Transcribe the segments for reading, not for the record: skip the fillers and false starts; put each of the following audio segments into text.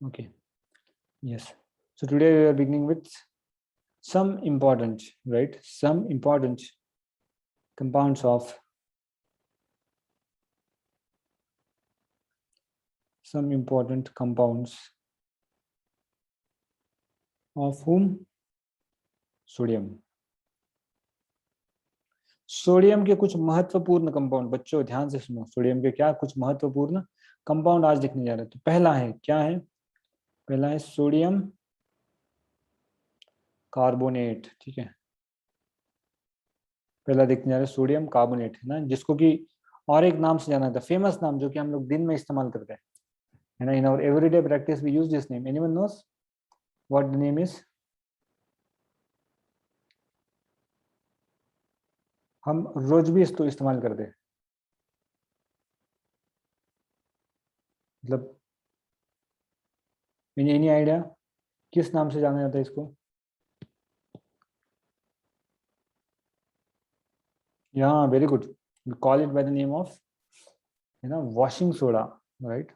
Okay. Yes. So today we are beginning with some important, right? Some important compounds of whom? Sodium. Sodium के कुछ महत्वपूर्ण compound, बच्चों ध्यान से सुनो, सोडियम के क्या कुछ महत्वपूर्ण कंपाउंड आज लिखने जा रहे हैं। तो पहला है, क्या है? पहला है सोडियम कार्बोनेट, ठीक है। पहला देखने जा रहे हैं सोडियम कार्बोनेट, है ना, जिसको कि और एक नाम से जाना था, फेमस नाम जो कि हम लोग दिन में इस्तेमाल करते हैं, है ना। In our everyday practice we use this name. Anyone knows what the name is? हम रोज भी इसको इस्तेमाल करते हैं, मतलब एनी आइडिया किस नाम से जाना जाता है इसको? Yeah, very good. We call it by the name of, है ना, वॉशिंग सोडा, राइट।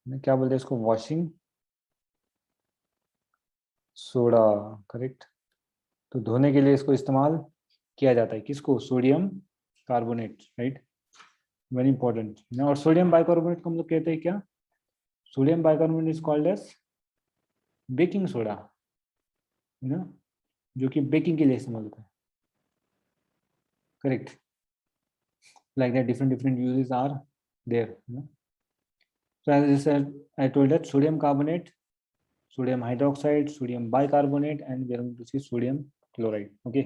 क्या बोलते हैं इसको? Washing soda, correct. तो धोने के लिए इसको इस्तेमाल किया जाता है, किसको? Sodium carbonate, right. Very important, है ना। और सोडियम बाइकार्बोनेट को हम लोग कहते हैं क्या? Sodium bicarbonate is called as baking soda, है ना, जो कि बेकिंग के लिए इस्तेमाल होता है, correct. Like that different uses are there, है ना। So as I said, I told that sodium carbonate, sodium hydroxide, sodium bicarbonate, and we are going to see sodium chloride. Okay.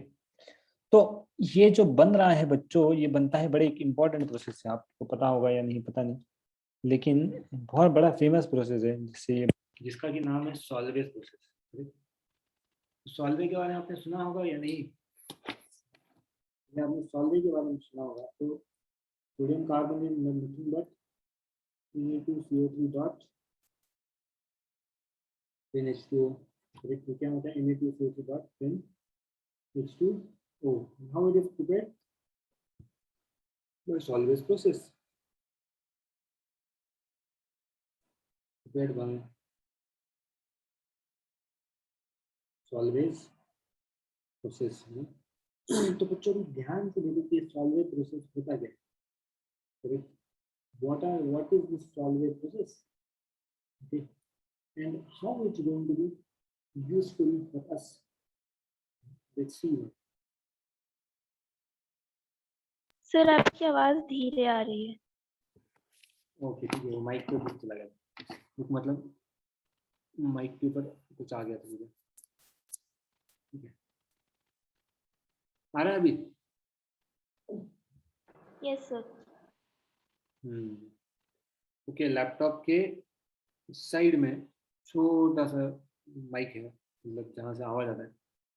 तो ये जो बन रहा है बच्चों, ये बनता है बड़े एक इम्पॉर्टेंट प्रोसेस से, आपको पता होगा या नहीं पता नहीं, लेकिन बहुत बड़ा फेमस प्रोसेस है जिससे, जिसका कि नाम है सॉल्वेज प्रोसेस। सॉल्वे के बारे में आपने सुना होगा या नहीं? आपने सॉल्वे के बारे में सुना होगा। तो sodium carbonate nothing but Na2CO3 dot then H2O, correct? क्या होता है? Na2CO3 dot then H2O. How it is prepared? By Solvay's process. Prepared by Solvay's process. तो बच्चों भी ध्यान से देखो कि Solvay process होता क्या है, correct? What is this Solvay process? Okay, and how it's going to be useful for us? Let's see. Sir आपकी आवाज धीरे आ रही है। ओके ठीक है, वो माइक पे कुछ चला गया, मतलब माइक के ऊपर कुछ आ गया था मुझे, ठीक है। आ रहा है अभी? Yes sir. ओके, लैपटॉप के साइड में छोटा सा माइक है, मतलब जहाँ से आवाज आता है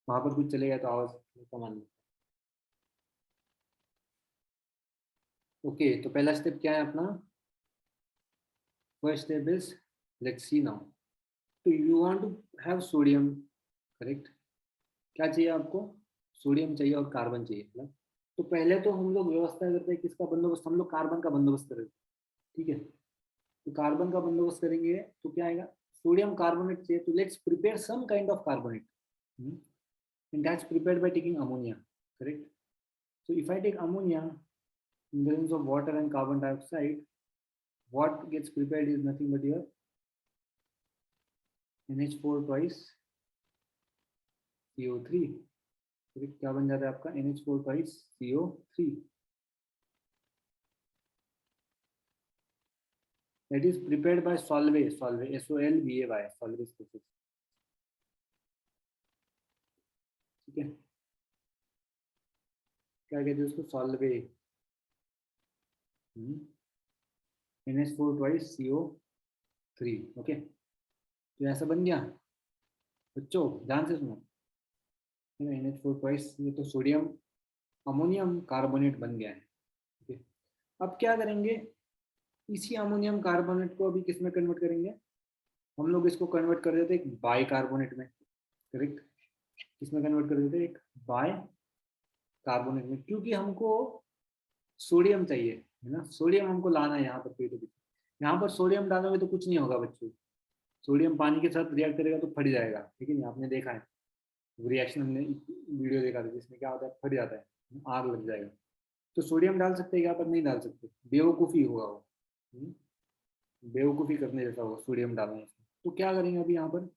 वहां पर कुछ चलेगा तो आवाज कम आनी। ओके, तो पहला स्टेप क्या है अपना? First step is, let's see now. तो you want to have sodium, correct. क्या चाहिए आपको? सोडियम चाहिए और कार्बन चाहिए, मतलब। तो पहले तो हम लोग व्यवस्था करते हैं किसका बंदोबस्त? हम लोग कार्बन का बंदोबस्त करेंगे, ठीक है। तो कार्बन का बंदोबस्त करेंगे तो क्या आएगा? सोडियम कार्बोनेट चाहिए, तो let's prepare some kind of carbonate, and that's prepared by taking ammonia, correct? So if I take ammonia in the presence of water and carbon dioxide, what gets prepared is nothing but your NH4 twice CO3, correct? क्या बन जाता है आपका? NH4 twice CO3, that is prepared by Solvay, SOLVAY, Solvay's process, ठीक है। क्या कहते हैं उसको? Solvay, NH4 twice CO3, okay. तो ऐसा बन गया बच्चों, ध्यान से सुनो। NH4 twice, ये तो सोडियम अमोनियम कार्बोनेट बन गया है, ओके। अब क्या करेंगे? इसी अमोनियम कार्बोनेट को अभी किस में कन्वर्ट करेंगे? हम लोग इसको कन्वर्ट कर देते एक बाई कार्बोनेट में, करेक्ट। किसमें कन्वर्ट कर देते? एक बाई कार्बोनेट में, क्योंकि हमको सोडियम चाहिए, है ना। सोडियम हमको लाना है यहाँ पर, यहाँ पर सोडियम डालोगे तो कुछ नहीं होगा बच्चों, सोडियम पानी के साथ रिएक्ट करेगा तो फट जाएगा, ठीक है नहीं, आपने देखा है रिएक्शन, हमने वीडियो देखा था जिसमें क्या होता है, फट जाता है, आग लग जाएगा। तो सोडियम डाल सकते हैं क्या, पर नहीं डाल सकते, बेवकूफ़ी होगा वो, बेवकूफ़ी करने जैसा होगा सोडियम डालना इसमें। तो क्या करेंगे अभी यहाँ पर,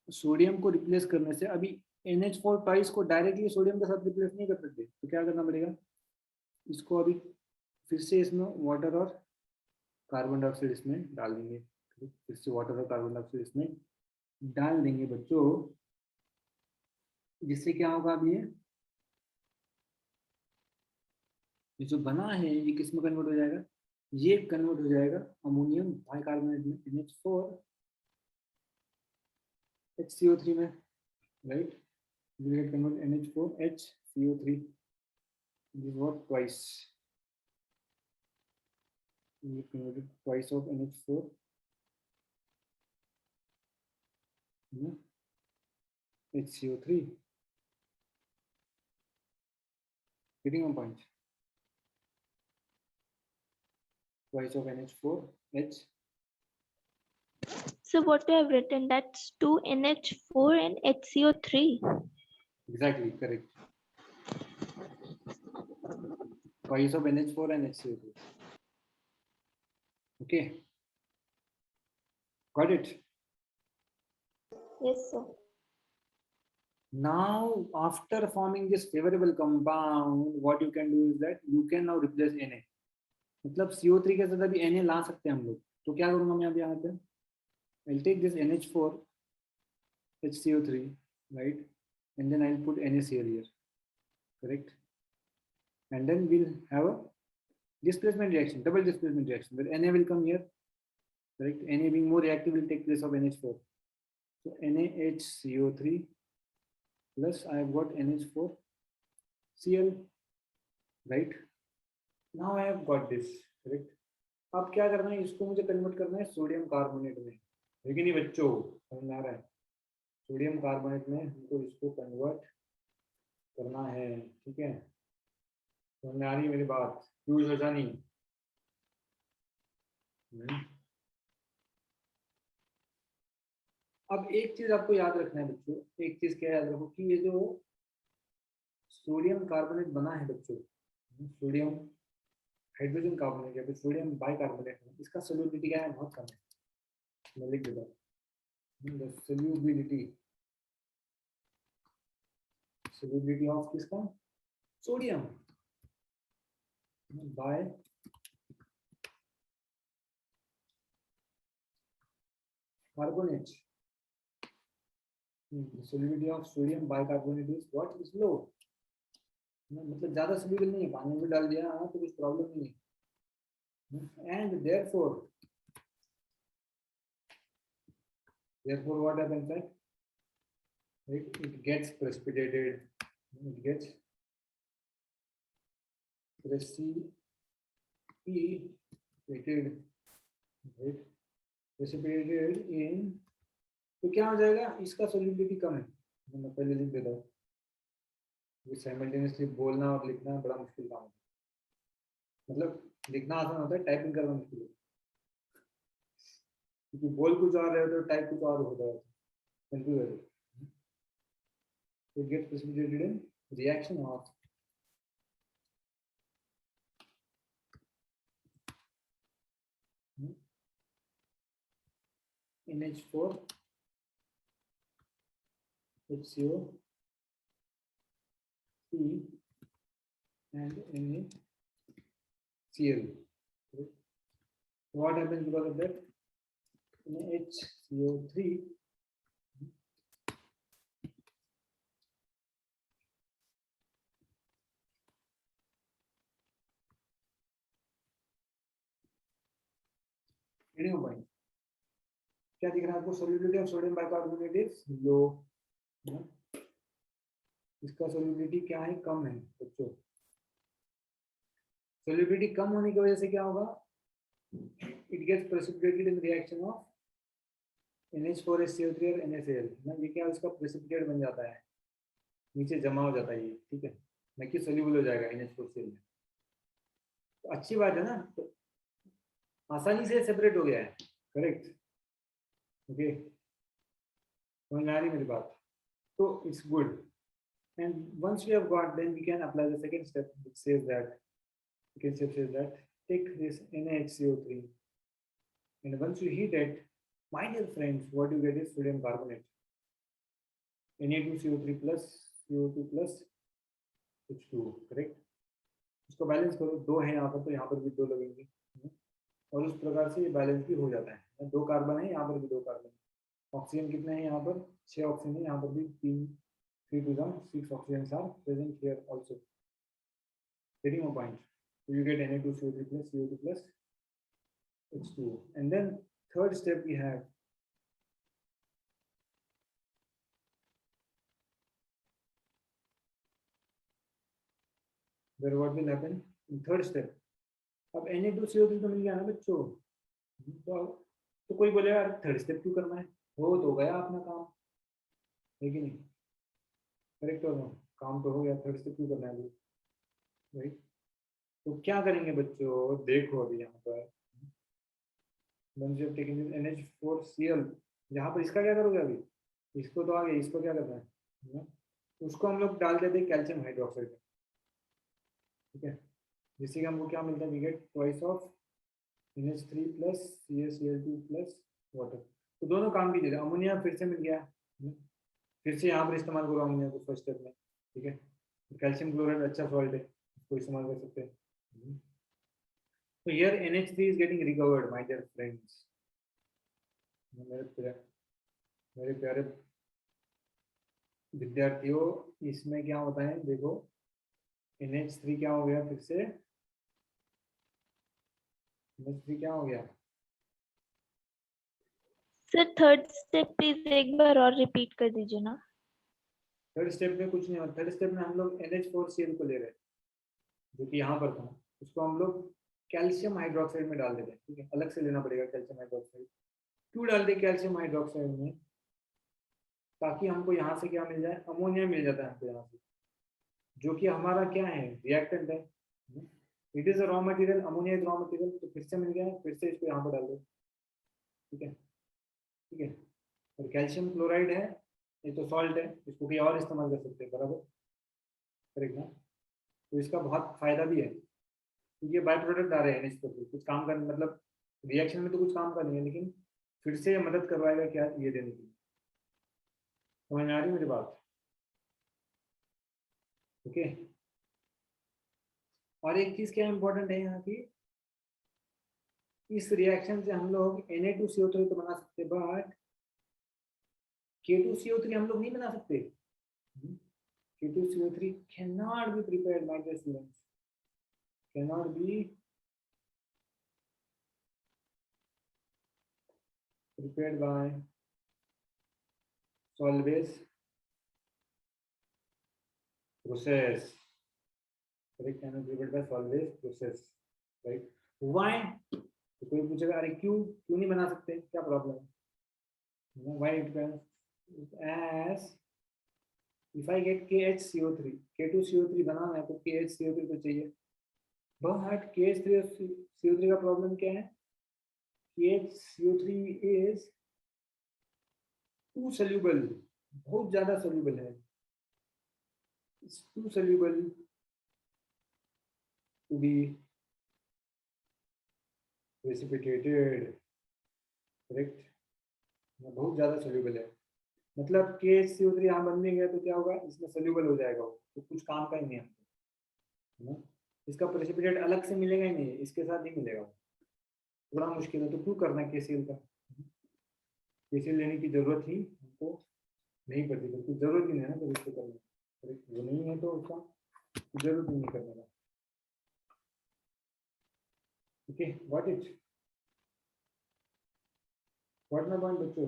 सोडियम को रिप्लेस करने से अभी NH4 ट्वाइस को डायरेक्टली सोडियम के साथ रिप्लेस नहीं कर सकते, तो क्या करना पड़ेगा, इसको अभी फिर से इसमें वाटर और कार्बन डाइऑक्साइड इसमें डाल देंगे, फिर से वाटर और कार्बन डाइऑक्साइड इसमें डाल देंगे बच्चों, जिससे क्या होगा, अभी ये जो बना है ये किस में कन्वर्ट हो जाएगा, ये कन्वर्ट हो जाएगा अमोनियम बाइकार्बोनेट में, NH4 HCO3 में, right, will get convert NH4 HCO3, this is what twice, we converted twice of NH4 HCO3, getting on point, twice of NH4 H. So what you have written, that's 2NH4 and HCO3. Exactly, correct. Twice of NH4 and HCO3. Okay. Got it? Yes, sir. Now, after forming this favorable compound, what you can do is that you can now replace Na. मतलब CO3 के साथ अभी Na ला सकते हैं हम लोग, तो क्या करूँगा मैं अभी यहाँ पे, I'll take this NH4 HCO3, right, and then I'll put NaCl here, correct, and then we'll have a displacement reaction, double displacement reaction, where Na will come here, correct, Na being more reactive will take place of NH4, so NaHCO3 plus I have got NH4Cl, right, now I have got this, correct. अब क्या करना है, इसको मुझे convert करना है sodium carbonate में, लेकिन नहीं बच्चों, समझ में आ रहा है, सोडियम कार्बोनेट में हमको इसको कन्वर्ट करना है, ठीक है, समझ में आ रही है मेरी बात, यूज हो जानी। अब एक चीज आपको याद रखना है बच्चों, एक चीज क्या याद रखो कि ये जो सोडियम कार्बोनेट बना है बच्चों, सोडियम हाइड्रोजन कार्बोनेट या फिर सोडियम बाइकार्बोनेट, इसका सोल्यूबिलिटी क्या है, बहुत कम है, मैं लिख देता हूँ, सोल्यूबिलिटी ऑफ किसका, sodium bi carbonate, the solubility of sodium bicarbonate is what, is low, मतलब ज्यादा soluble नहीं है, पानी में डाल दिया तो कुछ प्रॉब्लम नहीं है, and therefore what happens, right, it gets precipitated, it gets precipitated, right, precipitated in, तो क्या हो जाएगा, इसका सोल्यूबिलिटी कम है, मैं पहले लिख देता हूँ, ये साइमल्टेनियसली बोलना और लिखना बड़ा मुश्किल काम है, मतलब लिखना आसान होता है, टाइपिंग करना मुश्किल है, क्योंकि बोल कुछ और रहे हो तो टाइप कुछ और होता है, कंफ्यूज है, it gets precipitated in reaction of NH4 HCO3 and NaCl. What happens because of that? NaHCO3 क्या दिख रहा है आपको, solubility of sodium bicarbonate is low, इसका सोल्यूबिलिटी क्या है, कम है बच्चों, सोल्यूबिलिटी कम होने की वजह से क्या होगा, it gets precipitated in reaction of NH4HCO3 और NaCl, ना ये क्या इसका प्रेसिपिटेट बन जाता है, नीचे जमा हो जाता है ये, ठीक है, न कि सोल्यूबल हो जाएगा NH4Cl में, तो अच्छी बात है ना, तो आसानी से सेपरेट हो गया है, करेक्ट, ओके, समझ आ रही मेरी बात? तो it's good, and once we have got, then we can apply the second step, which says that, second step says that take this NaHCO3, and once you heat it, my dear friends, what you get is sodium carbonate, Na2CO3 plus CO2 plus H2O, correct? इसको balance करो, दो है यहाँ पर तो यहाँ पर भी दो लगेंगे, और उस प्रकार से ये बैलेंस भी हो जाता है। दो कार्बन है यहाँ पर भी, दो कार्बन, ऑक्सीजन कितने हैं यहाँ पर? 6 ऑक्सीजन है, यहाँ पर भी 3 to the 6 oxygens are present here also. Getting my point? So you get Na2CO3 plus CO2 plus H2O, and then third step we have where what will happen in third step? अब Na2CO3 तो मिल गया ना बच्चों, तो कोई बोले यार third step क्यों करना है, हो तो गया अपना काम, है कि नहीं? करेक्ट और नो? काम तो हो गया, थर्ड स्टेप क्यों करना है अभी, राइट? तो क्या करेंगे बच्चों, देखो अभी यहाँ पर NH4Cl, यहाँ पर इसका क्या करोगे अभी? इसको तो आ गया, इसको क्या करना है? उसको हम लोग डाल देते हैं कैल्शियम हाइड्रोक्साइड में, ठीक है, जिससे कि हमको क्या मिलता है? We get twice of NH3 plus CaCl2 plus water. तो दोनों काम की जगह अमोनिया फिर से मिल गया, फिर से यहाँ पर इस्तेमाल करो अमोनिया को फर्स्ट स्टेप में, ठीक है। कैल्शियम क्लोराइड अच्छा सॉल्ट है, इसको इस्तेमाल कर सकते हैं। तो here NH3 is getting recovered, my dear friends, मेरे प्यारे विद्यार्थियों, इसमें क्या होता है देखो, NH3 क्या हो गया फिर से, NH3 क्या हो गया? सर थर्ड स्टेप प्लीज एक बार और रिपीट कर दीजिए ना। थर्ड स्टेप में कुछ नहीं होता, थर्ड स्टेप में हम लोग NH4Cl को ले रहे हैं, जो कि यहाँ पर था, उसको हम लोग कैल्शियम हाइड्रोक्साइड में डाल देते हैं, ठीक है, अलग से लेना पड़ेगा कैल्शियम हाइड्रोक्साइड। क्यों डाल दे कैल्शियम हाइड्रोक्साइड में? ताकि हमको यहाँ से क्या मिल जाए? अमोनिया मिल जाता है हमको यहाँ से, जो कि हमारा क्या है? रिएक्टेंट है। It is a raw material, ammonia is raw material, तो फिर से मिल गया है, फिर से इसको यहाँ पर डाल दो, ठीक है, ठीक है। और कैल्शियम क्लोराइड है, ये तो सॉल्ट है, इसको भी और इस्तेमाल कर सकते हैं, बराबर, करेक्ट ना? तो इसका बहुत फायदा भी है, क्योंकि ये बाय प्रोडक्ट आ रहे हैं इस पर, कुछ काम करने, मतलब रिएक्शन में तो कुछ काम का नहीं है, लेकिन फिर से मदद करवाएगा क्या ये देने की। समझ आ रही मेरी बात? ओके। और एक चीज क्या इंपॉर्टेंट है यहाँ की, इस रिएक्शन से हम लोग Na2CO3 तो बना सकते, बट K2CO3 हम लोग नहीं बना सकते। K2CO3 cannot be prepared, my dear students, cannot be prepared by solvase process, correct? Cannot be prepared by solvase process, right? Why? तो कोई पूछेगा अरे क्यों क्यों नहीं बना सकते, क्या प्रॉब्लम है? Why it can, as if I get KHCO3, K2CO3 बनाना है तो KHCO3 तो चाहिए, बट KH3CO3 का प्रॉब्लम क्या है? KHCO3 is too soluble, बहुत ज्यादा soluble है, it's too soluble to be precipitated, correct? बहुत ज्यादा soluble है, मतलब KHCO3 यहाँ बनने गया तो क्या होगा, इसमें soluble हो जाएगा वो, तो कुछ काम का ही नहीं है ना? इसका प्रेसिपिटेट अलग से मिलेगा ही नहीं, इसके साथ ही मिलेगा, थोड़ा मुश्किल है। तो क्यों करना है KCl का? KCl लेने की जरूरत ही हमको नहीं पड़ती, तो कुछ जरूरत ही नहीं है ना, तो इसको करना वो नहीं है तो उसका जरूरत ही नहीं करने का। Okay, what it, what my point बच्चों?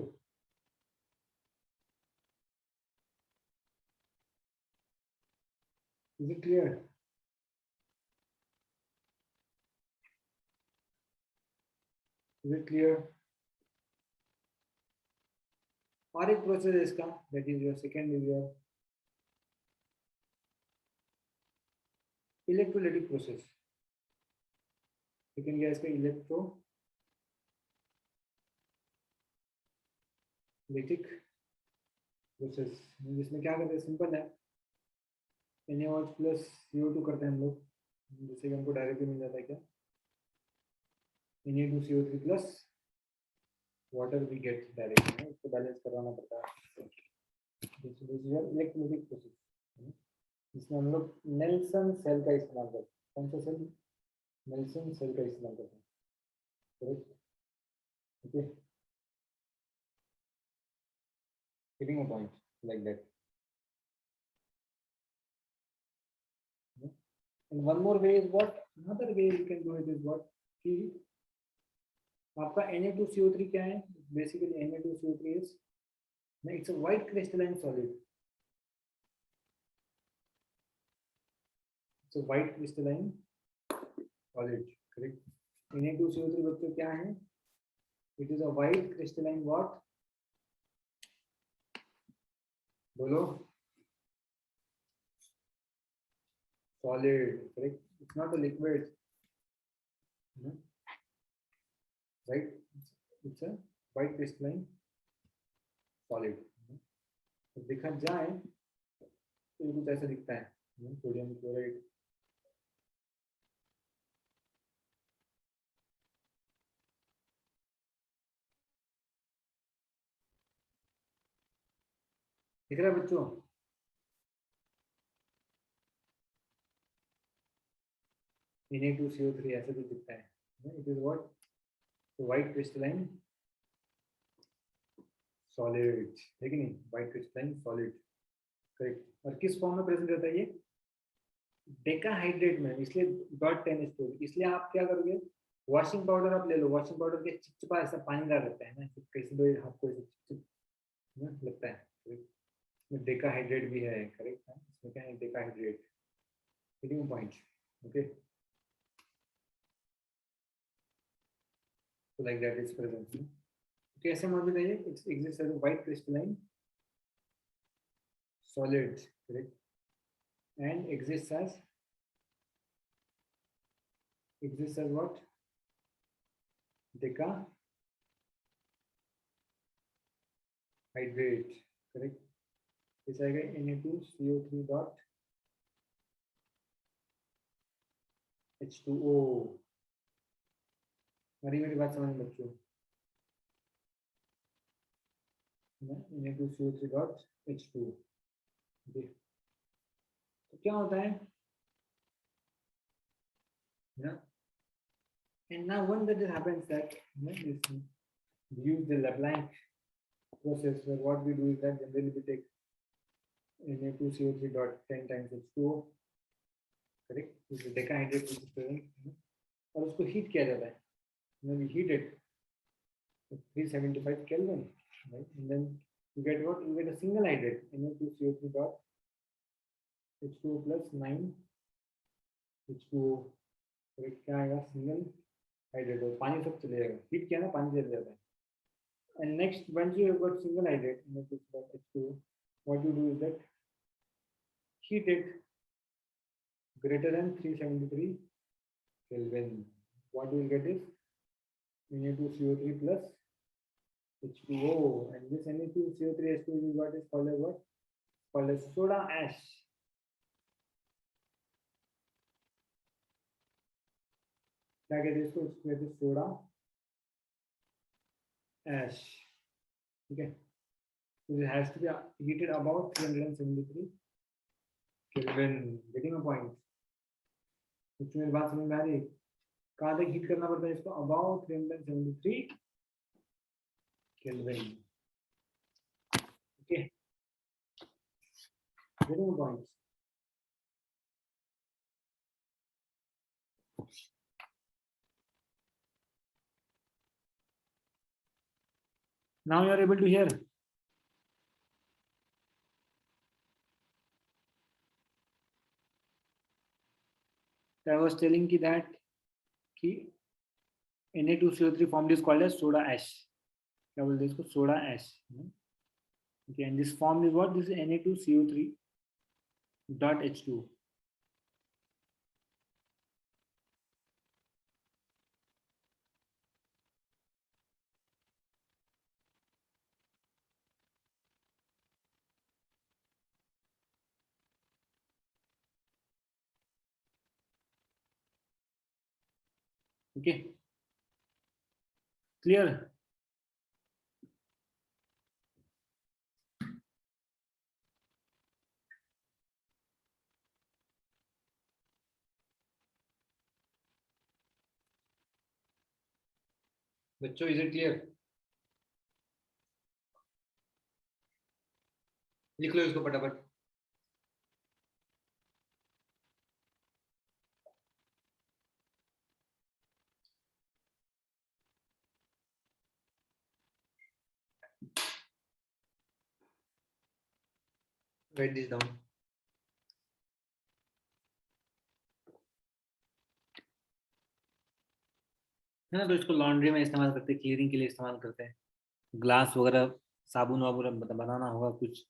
Is it clear? Is it clear? और एक प्रोसेस है इसका, that is your second, is your electrolytic process. Second क्या है इसका? इलेक्ट्रो लिटिक प्रोसेस, जिसमें क्या करते हैं, सिंपल है, NaOH प्लस CO2 करते हैं हम लोग, जैसे कि हमको डायरेक्टली मिल जाता है क्या, Na2CO3 plus water we get directly, इसको बैलेंस करवाना पड़ता है, इलेक्ट्रोलिटिक प्रोसेस, जिसमें हम लोग नेल्सन सेल का इस्तेमाल करते हैं। कौन सा सेल? नेल्सन सेल का इस्तेमाल करते हैं, correct, okay, getting a point like that. And one more way is what? Another way you can do it is what? कि आपका Na2CO3 क्या है? Basically Na2CO3 is, it's a white crystalline solid. It's a white crystalline solid, correct? Na2CO3 बच्चों क्या है? It is a white crystalline what? बोलो. Solid, correct? It's not a liquid, right? It's a white crystalline solid. तो देखा जाए तो कुछ ऐसा दिखता है, सोडियम क्लोराइड, दिख रहा है बच्चों? Na2CO3 ऐसे भी दिखता है, it is what, white crystalline solid, है कि नहीं, व्हाइट क्रिस्टलाइन सॉलिड, करेक्ट। और किस फॉर्म में प्रेजेंट रहता है ये? डेकाहाइड्रेट में, इसलिए .10 स्टोर। इसलिए आप क्या करोगे, वॉशिंग पाउडर आप ले लो, वॉशिंग पाउडर के चिपचिपा ऐसा पानीदार रहता है ना, कैसे दो आपको चिपचिप लगता है, डेकाहाइड्रेट भी है, करेक्ट है, इसमें क्या है, decahydrate, getting point, okay, so like that is present. कैसे मौजूद है ये? It exists as a white crystalline solid, correct, and exists as what? Decahydrate, correct. इस आएगा Na2CO3 dot H2O। मेरी बात समझ बच्चों, Na2CO3 dot H2O, तो क्या होता है ना? And now when that happens, that we use the LeBlanc process, where what we do is that generally we take Na2CO3 dot 10 times H2O, correct, which is decahydrate, which is present, और उसको heat किया जाता है, when we heat it 375 Kelvin, right, and then you get what? You get a single hydrate, Na2CO3 dot H2O plus 9 H2O, correct, क्या आएगा? Single hydrate, और पानी सब चले जाएगा, हीट किया ना, पानी चले जाता है। And next, once you have got single hydrate, H2O, what you do is that heat it greater than 373 Kelvin. What you will get is Na2CO3 plus H2O, and this Na2CO3 H2O is what is called as what? Called as soda ash. क्या कहते हैं इसको? इसको कहते हैं soda ash, ठीक है। So it has to be heated about 373 Kelvin, getting a point। कुछ मेरी बात समझ में आ रही है? कहाँ तक हीट करना पड़ता है इसको? about 373 Kelvin, okay, getting a point। Now you are able to hear? I was telling you that Na2CO3 formed is called as soda ash. क्या बोलते हैं इसको? Soda ash, okay, and this form is what? This is Na2CO3 dot H2O, okay, clear? बच्चों, is it clear? लिख लो इसको फटाफट। Right this down. है ना, तो इसको लॉन्ड्री में इस्तेमाल करते हैं, क्लीनिंग के लिए इस्तेमाल करते हैं, ग्लास वगैरह साबुन वाबुन बनाना होगा कुछ,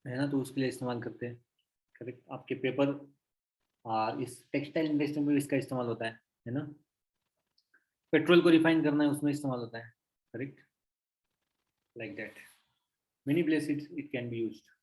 है ना, तो उसके लिए इस्तेमाल करते हैं। करेक्ट, आपके पेपर और इस टेक्सटाइल इंडस्ट्री में भी इसका इस्तेमाल होता है ना। पेट्रोल को रिफाइन करना है, उसमें इस्तेमाल होता है। Correct, like that, many places it can be used.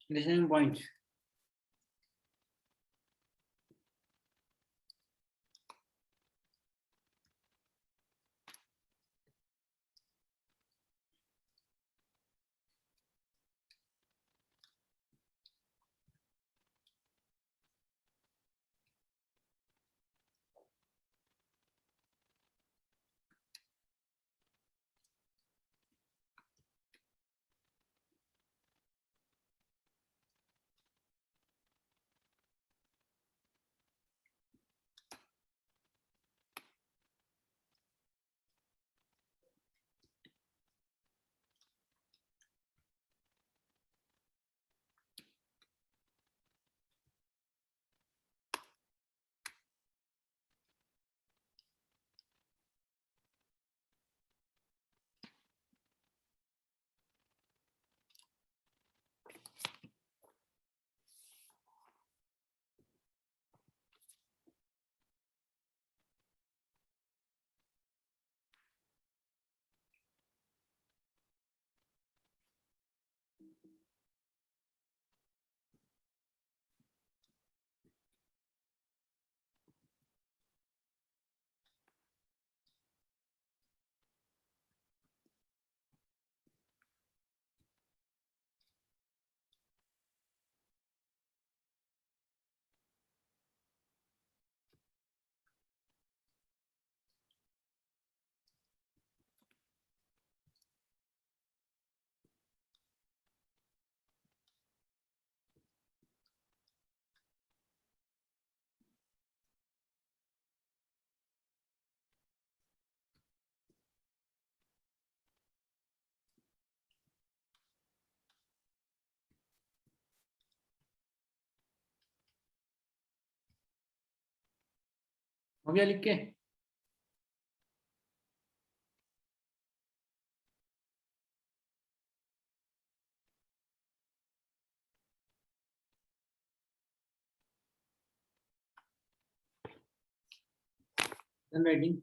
Listening point. हो गया लिख के? राइटिंग।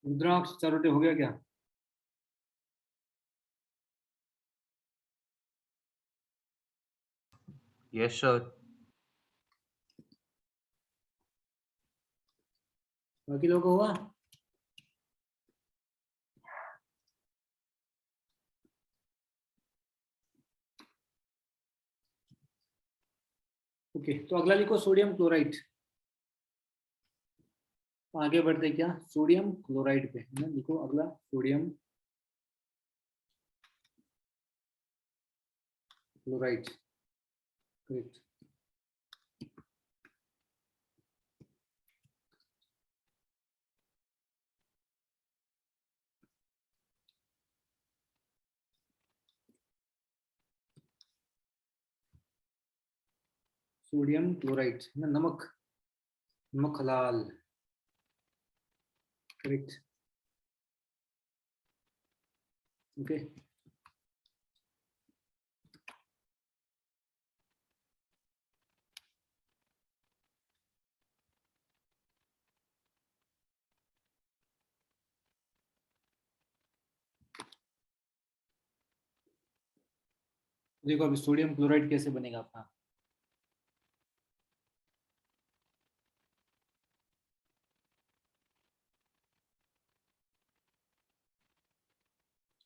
रुद्राक्ष चारोटे हो गया क्या? Yes, sir. बाकी लोगों को हुआ? ओके, तो अगला लिखो सोडियम क्लोराइड। आगे बढ़ते क्या, सोडियम क्लोराइड पे है ना। लिखो अगला sodium chloride, correct. Sodium chloride है ना, नमक, नमक हलाल, करेक्ट। ओके, देखो अभी सोडियम क्लोराइड कैसे बनेगा अपना।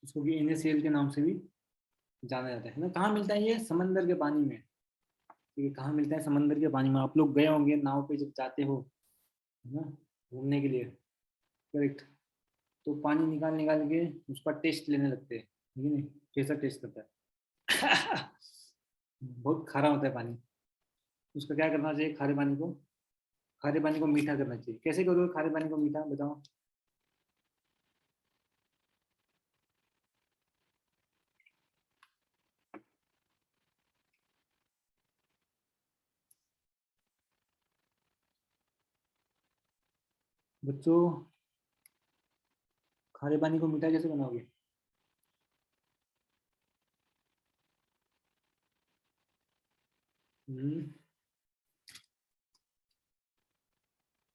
इसको भी NaCl के नाम से भी जाना जाता है ना। कहाँ मिलता है ये? समंदर के पानी में। ठीक है, कहाँ मिलता है? समंदर के पानी में। आप लोग गए होंगे नाव पे जब जाते हो, है ना, घूमने के लिए, करेक्ट। तो पानी निकाल निकाल के उसका टेस्ट लेने लगते हैं, ठीक है नहीं? कैसा टेस्ट करता है? बहुत खारा होता है पानी। उसका क्या करना चाहिए? खारे पानी को, खारे पानी को मीठा करना चाहिए। कैसे करोगे खारे पानी को मीठा, बताओ? बच्चों, खारे पानी को मीठा कैसे बनाओगे?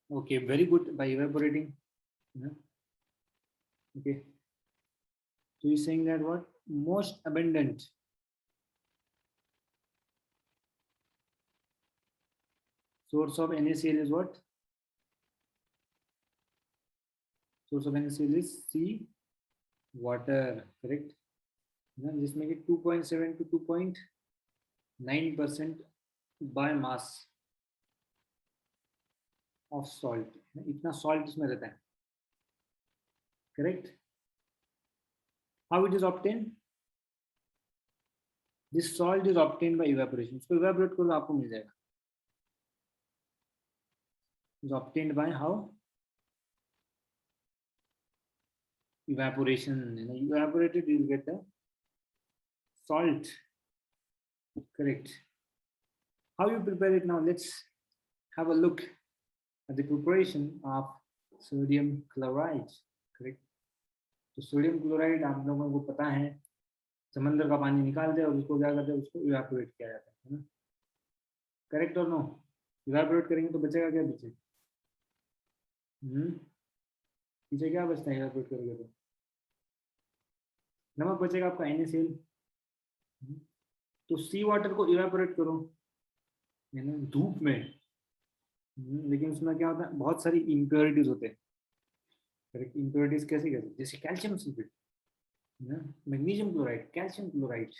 Okay, very good, by evaporating. Okay, so you're saying that what most abundant source of NaCl is what? Source of NaCl is sea water, correct? ना, जिसमें कि 2.7 to 2.9% by mass of salt, इतना salt इसमें रहता है, correct? How it is obtained? This salt is obtained by evaporation. इसको evaporate करो आपको मिल जाएगा। Is obtained by how? Evaporation. Evaporated, you will get the salt, correct? How you prepare it now? Let's have a look at the preparation of sodium chloride, correct? तो sodium chloride आप लोगों को पता है, समंदर का पानी निकाल दे और उसको क्या करते हैं? उसको इवेपोरेट किया जाता है ना, करेक्ट और नो? इवेपोरेट करेंगे तो बचेगा क्या पीछे? पीछे क्या बचता है इवेपोरेट करोगे तो? नमक बचेगा आपका, NaCl। तो सी वाटर को इवेपोरेट करो, है ना, धूप में, लेकिन उसमें क्या होता है? बहुत सारी इम्प्योरिटीज होते हैं, करेक्ट? इम्प्योरिटीज कैसे कैसे? जैसे calcium sulphate, magnesium chloride, calcium chloride,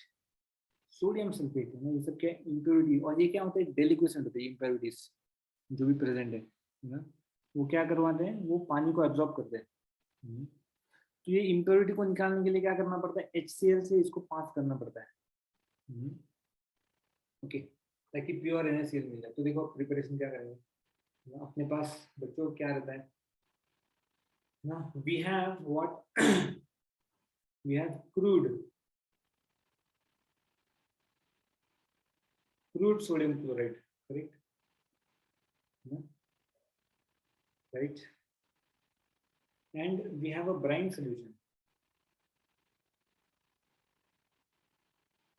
sodium sulphate, है ना, ये सब क्या इम्प्योरिटी। और ये क्या होता है? डेलिक्वेसेंट होते हैं इम्प्योरिटीज जो भी प्रेजेंट है ना, वो क्या करवाते हैं? वो पानी को एब्जॉर्ब करते हैं। तो ये इम्प्योरिटी को निकालने के लिए क्या करना पड़ता है? HCl से इसको पास करना पड़ता है, ओके, ताकि प्योर NaCl मिल जाए। तो देखो प्रिपरेशन क्या करेंगे अपने पास बच्चों, क्या रहता है ना? We have what? We have crude sodium chloride, correct? Right, and we have a brine solution,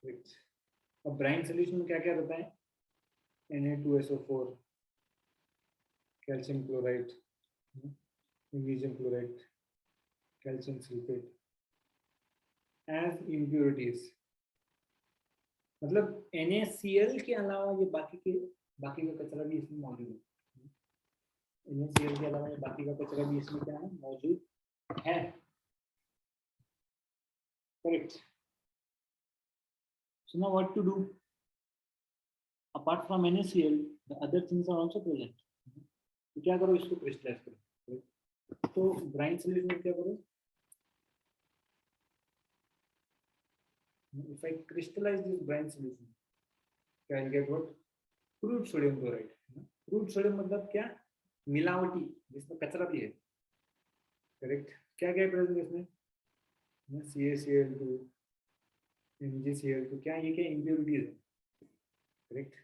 correct? अब brine solution में क्या क्या रहता है? Na2SO4, calcium chloride, magnesium chloride, calcium sulphate as impurities, मतलब NaCl के अलावा ये बाकी का कचरा भी इसमें मौजूद है। NaCl के अलावा ये बाकी का कचरा भी इसमें क्या है, मौजूद है। Correct. So now what to do? Apart from NaCl, the other things are also present. तो क्या करो, इसको क्रिस्टलाइज करो। तो ब्राइन सॉल्यूशन में क्या करो, if I crystallize this brine solution, I will get what? Crude sodium chloride. Crude sodium मतलब क्या, मिलावटी, जिसमें कचरा भी है। करेक्ट। क्या क्या प्रेजेंट इसमें, CaCl2, MgCl2, क्या ये क्या इम्प्योरिटीज है। करेक्ट।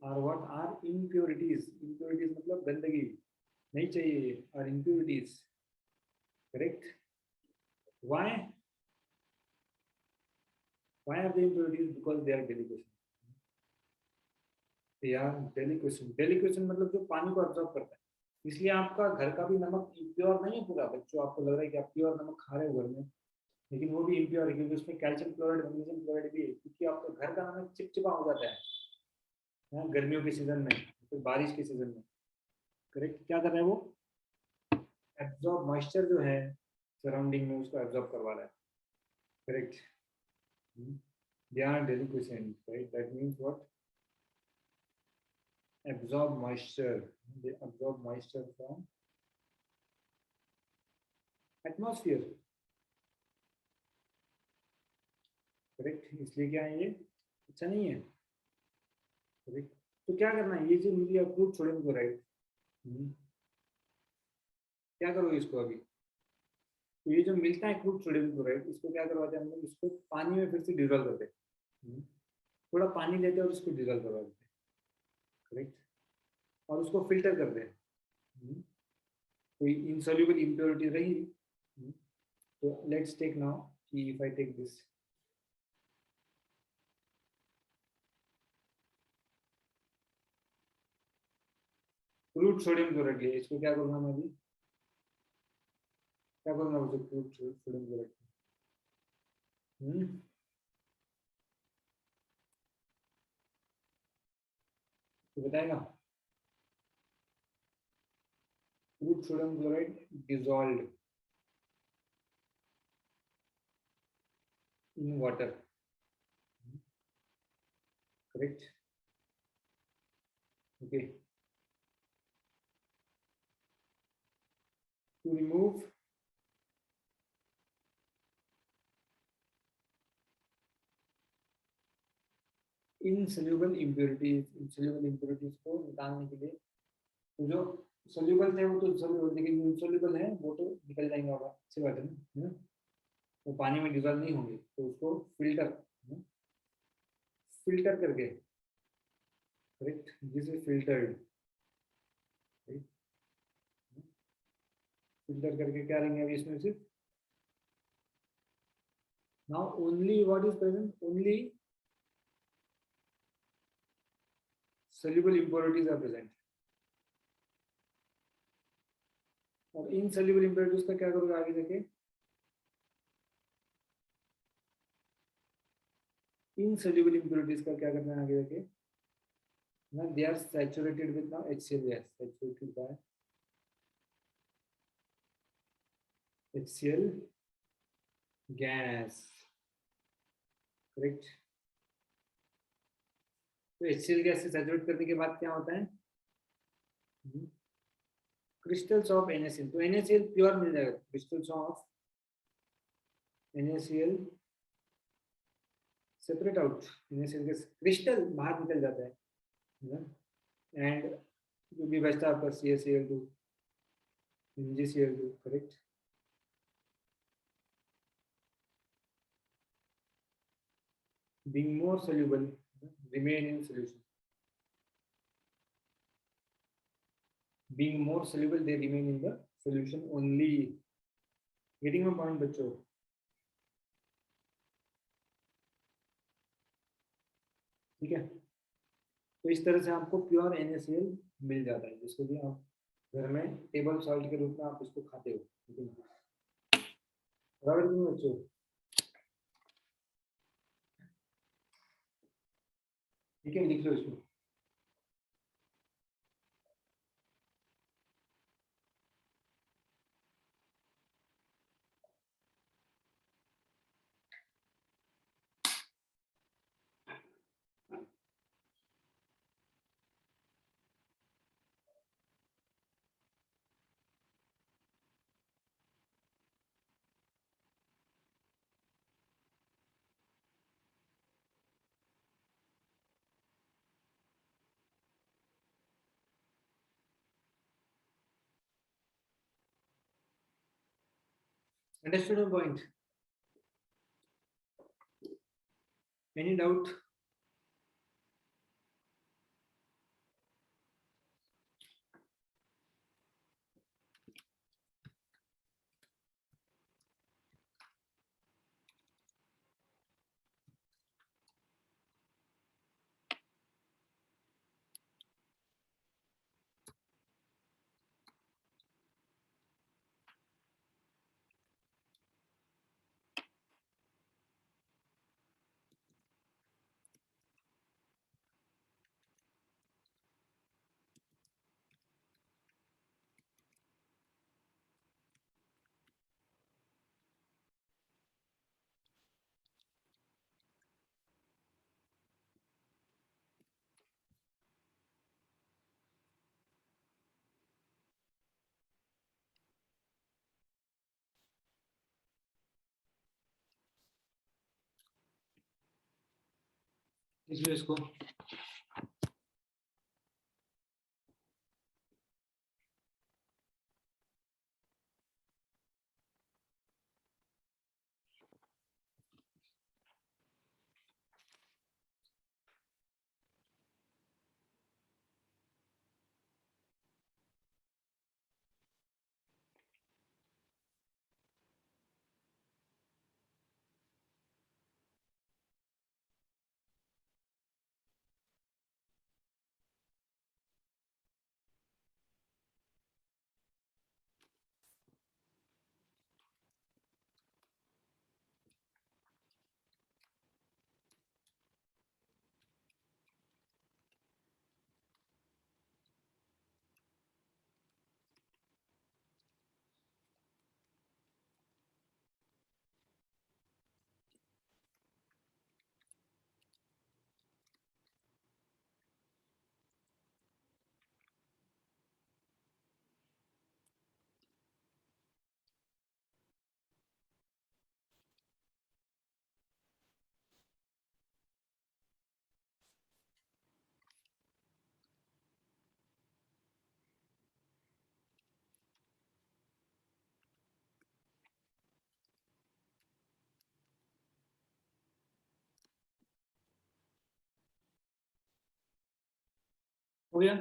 और व्हाट आर इम्प्योरिटीज, इम्प्योरिटीज मतलब गंदगी नहीं चाहिए, और impurities. Correct. Why are they impurities? Because they are deliquescent. They are deliquescent. Deliquescent मतलब जो पानी को absorb करता है। इसलिए आपका घर का भी नमक प्योर नहीं है पूरा। बच्चों, आपको लग रहा है कि आप प्योर नमक खा रहे हो घर में, लेकिन वो भी इम्प्योर है, क्योंकि उसमें कैल्शियम क्लोराइड, मैग्नीशियम क्लोराइड भी है। क्योंकि आपका घर का नमक चिपचिपा हो जाता है गर्मियों के सीजन में, फिर बारिश के सीजन में। करेक्ट। क्या कर रहा है वो, एब्जॉर्ब मॉइस्चर जो है सराउंडिंग में, उसको एब्जॉर्ब करवा रहा है। Correct. They are deliquescent, right? That means what? Absorb moisture. They absorb moisture from atmosphere. Correct. इसलिए क्या है, ये अच्छा नहीं है। Correct. तो क्या करना है, ये जो मिली अप्रूव सोडियम क्लोराइड, क्या करो इसको अभी। तो ये जो मिलता है क्रूड सोडियम क्लोराइड, इसको क्या करवाते हैं हम लोग, इसको पानी में फिर से डिजोल्व करते हैं। थोड़ा पानी लेते हैं और इसको डिजोल्व करवा देते हैं। करेक्ट। और उसको फिल्टर करते हैं, कोई इनसॉल्युबल इम्प्योरिटी रही। तो लेट्स टेक नाउ कि if I take this crude sodium chloride, इसको क्या करूंगा मैं अभी, क्या करूंगा मुझे क्रूड सोडियम क्लोराइड, तो बताएगा। Crude sodium chloride dissolved in water. Correct. Okay. To remove insoluble impurities को निकालने के लिए, तो जो सोल्यूबल थे वो तो सोल्यूबल, लेकिन जो इनसॉल्युबल है वो तो निकल जाएंगे। होगा अच्छी बात है ना, वो पानी में डिजॉल्व नहीं होंगे। तो उसको फिल्टर करके, correct, this is filtered, filter करके क्या लेंगे अभी इसमें से। Now only what is present, only soluble impurities are present। और इनसॉल्युबल इम्प्योरिटीज का क्या करोगे आगे देखे, इनसॉल्युबल इम्प्योरिटीज का क्या करना है आगे देखे ना, they are saturated with now HCl gas, saturated by HCl gas। Correct. तो HCl गैस से सैचुरेट करने के बाद क्या होता है, क्रिस्टल्स ऑफ NaCl। तो NaCl प्योर मिल जाएगा, crystals of NaCl separate out, NaCl gas crystal बाहर निकल जाता है, एंड जो भी बचता है आपका CaCl2, MgCl2। Correct. being more soluble remain in solution, being more soluble they remain in the solution only। getting my point बच्चों। ठीक है। तो इस तरह से आपको प्योर NaCl मिल जाता है, जिसको भी आप घर में टेबल सॉल्ट के रूप में आप इसको खाते हो। बराबर क्यों बच्चों? ठीक है, लिख लो इसको। Understood my point? Any doubt? लिख लो इसको। हो गया?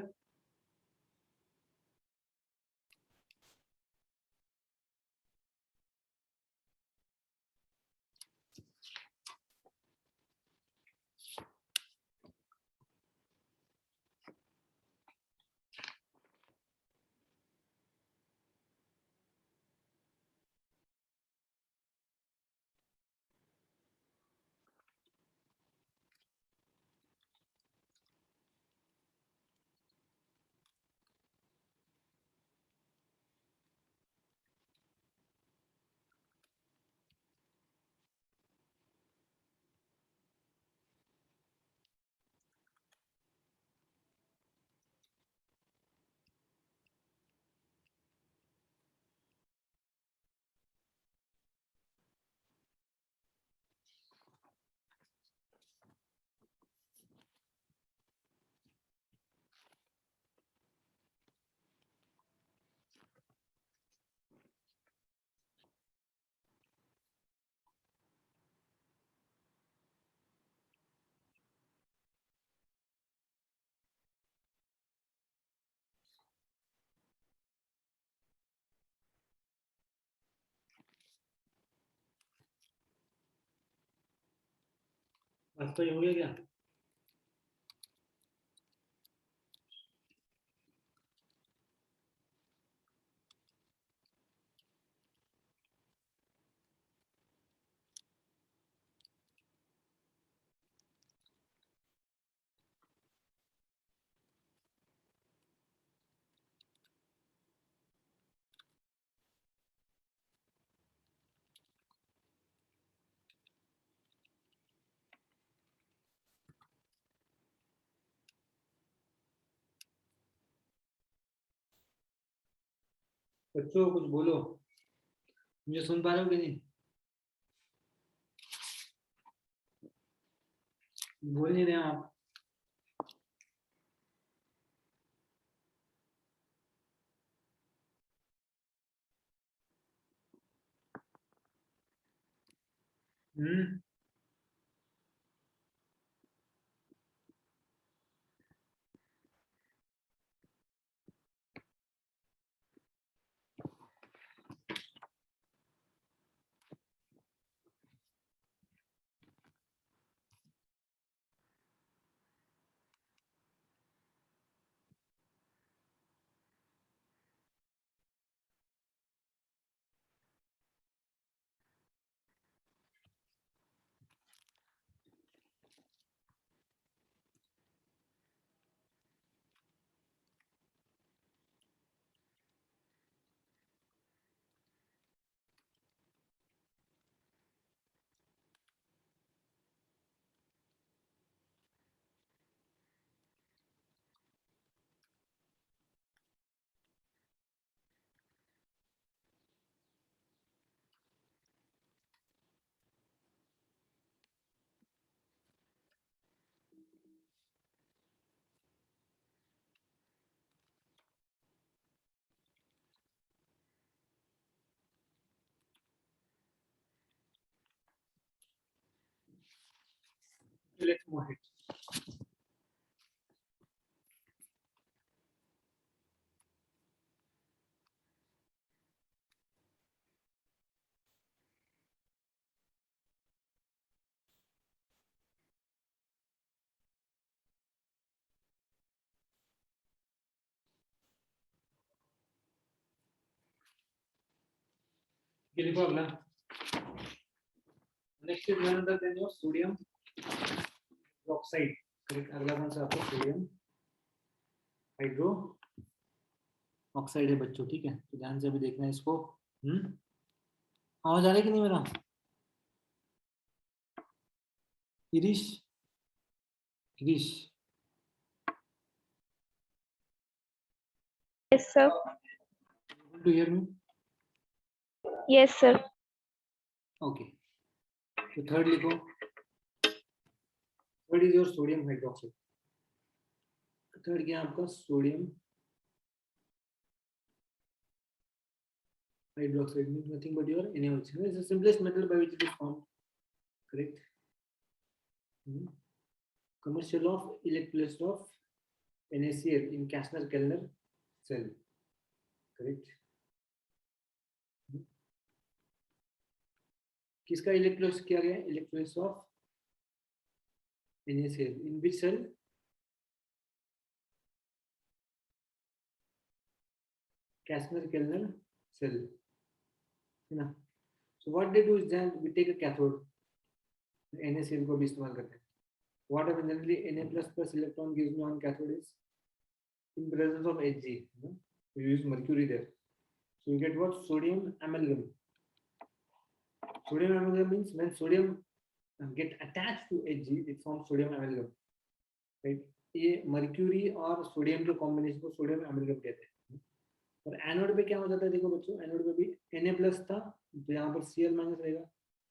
बस तो ये हो गया क्या? बच्चों कुछ बोलो, मुझे सुन पा रहे हो कि नहीं? बोल नहीं रहे आप। हम्म। Let's move it. ये लिखो अगला। Next is none other than your sodium oxide. अगला कौन सा आपका? सोडियम हाइड्रो ऑक्साइड है बच्चों, ठीक है? तो ध्यान से अभी देखना है इसको। आवाज आ रहा है कि नहीं मेरा? Girish, Girish, Yes, sir. able to hear me? Yes, sir. Okay. तो थर्ड लिखो। Third is your sodium hydroxide. Third क्या है आपका? Sodium hydroxide means nothing but your NaOH. It's the simplest method by which it is formed. Correct. Commercial of electrolysis of NaCl in Kastner-Kellner cell. Correct. किसका electrolysis किया गया? Electrolysis of NaCl in which cell? Kastner-Kellner cell. So what they do is then we take a cathode, NaCl को भी इस्तेमाल करते हैं. What happens generally? Na plus electron gives me on cathode is in presence of Hg. We use mercury there. So you get what? Sodium amalgam. Sodium amalgam means when sodium get attached to Hg, it forms sodium amalgam. Right? ये mercury और sodium के combination को sodium amalgam कहते हैं. और anode पे क्या हो जाता है? देखो बच्चों, एनोड पे भी Na+ था, तो यहाँ पर Cl- रहेगा.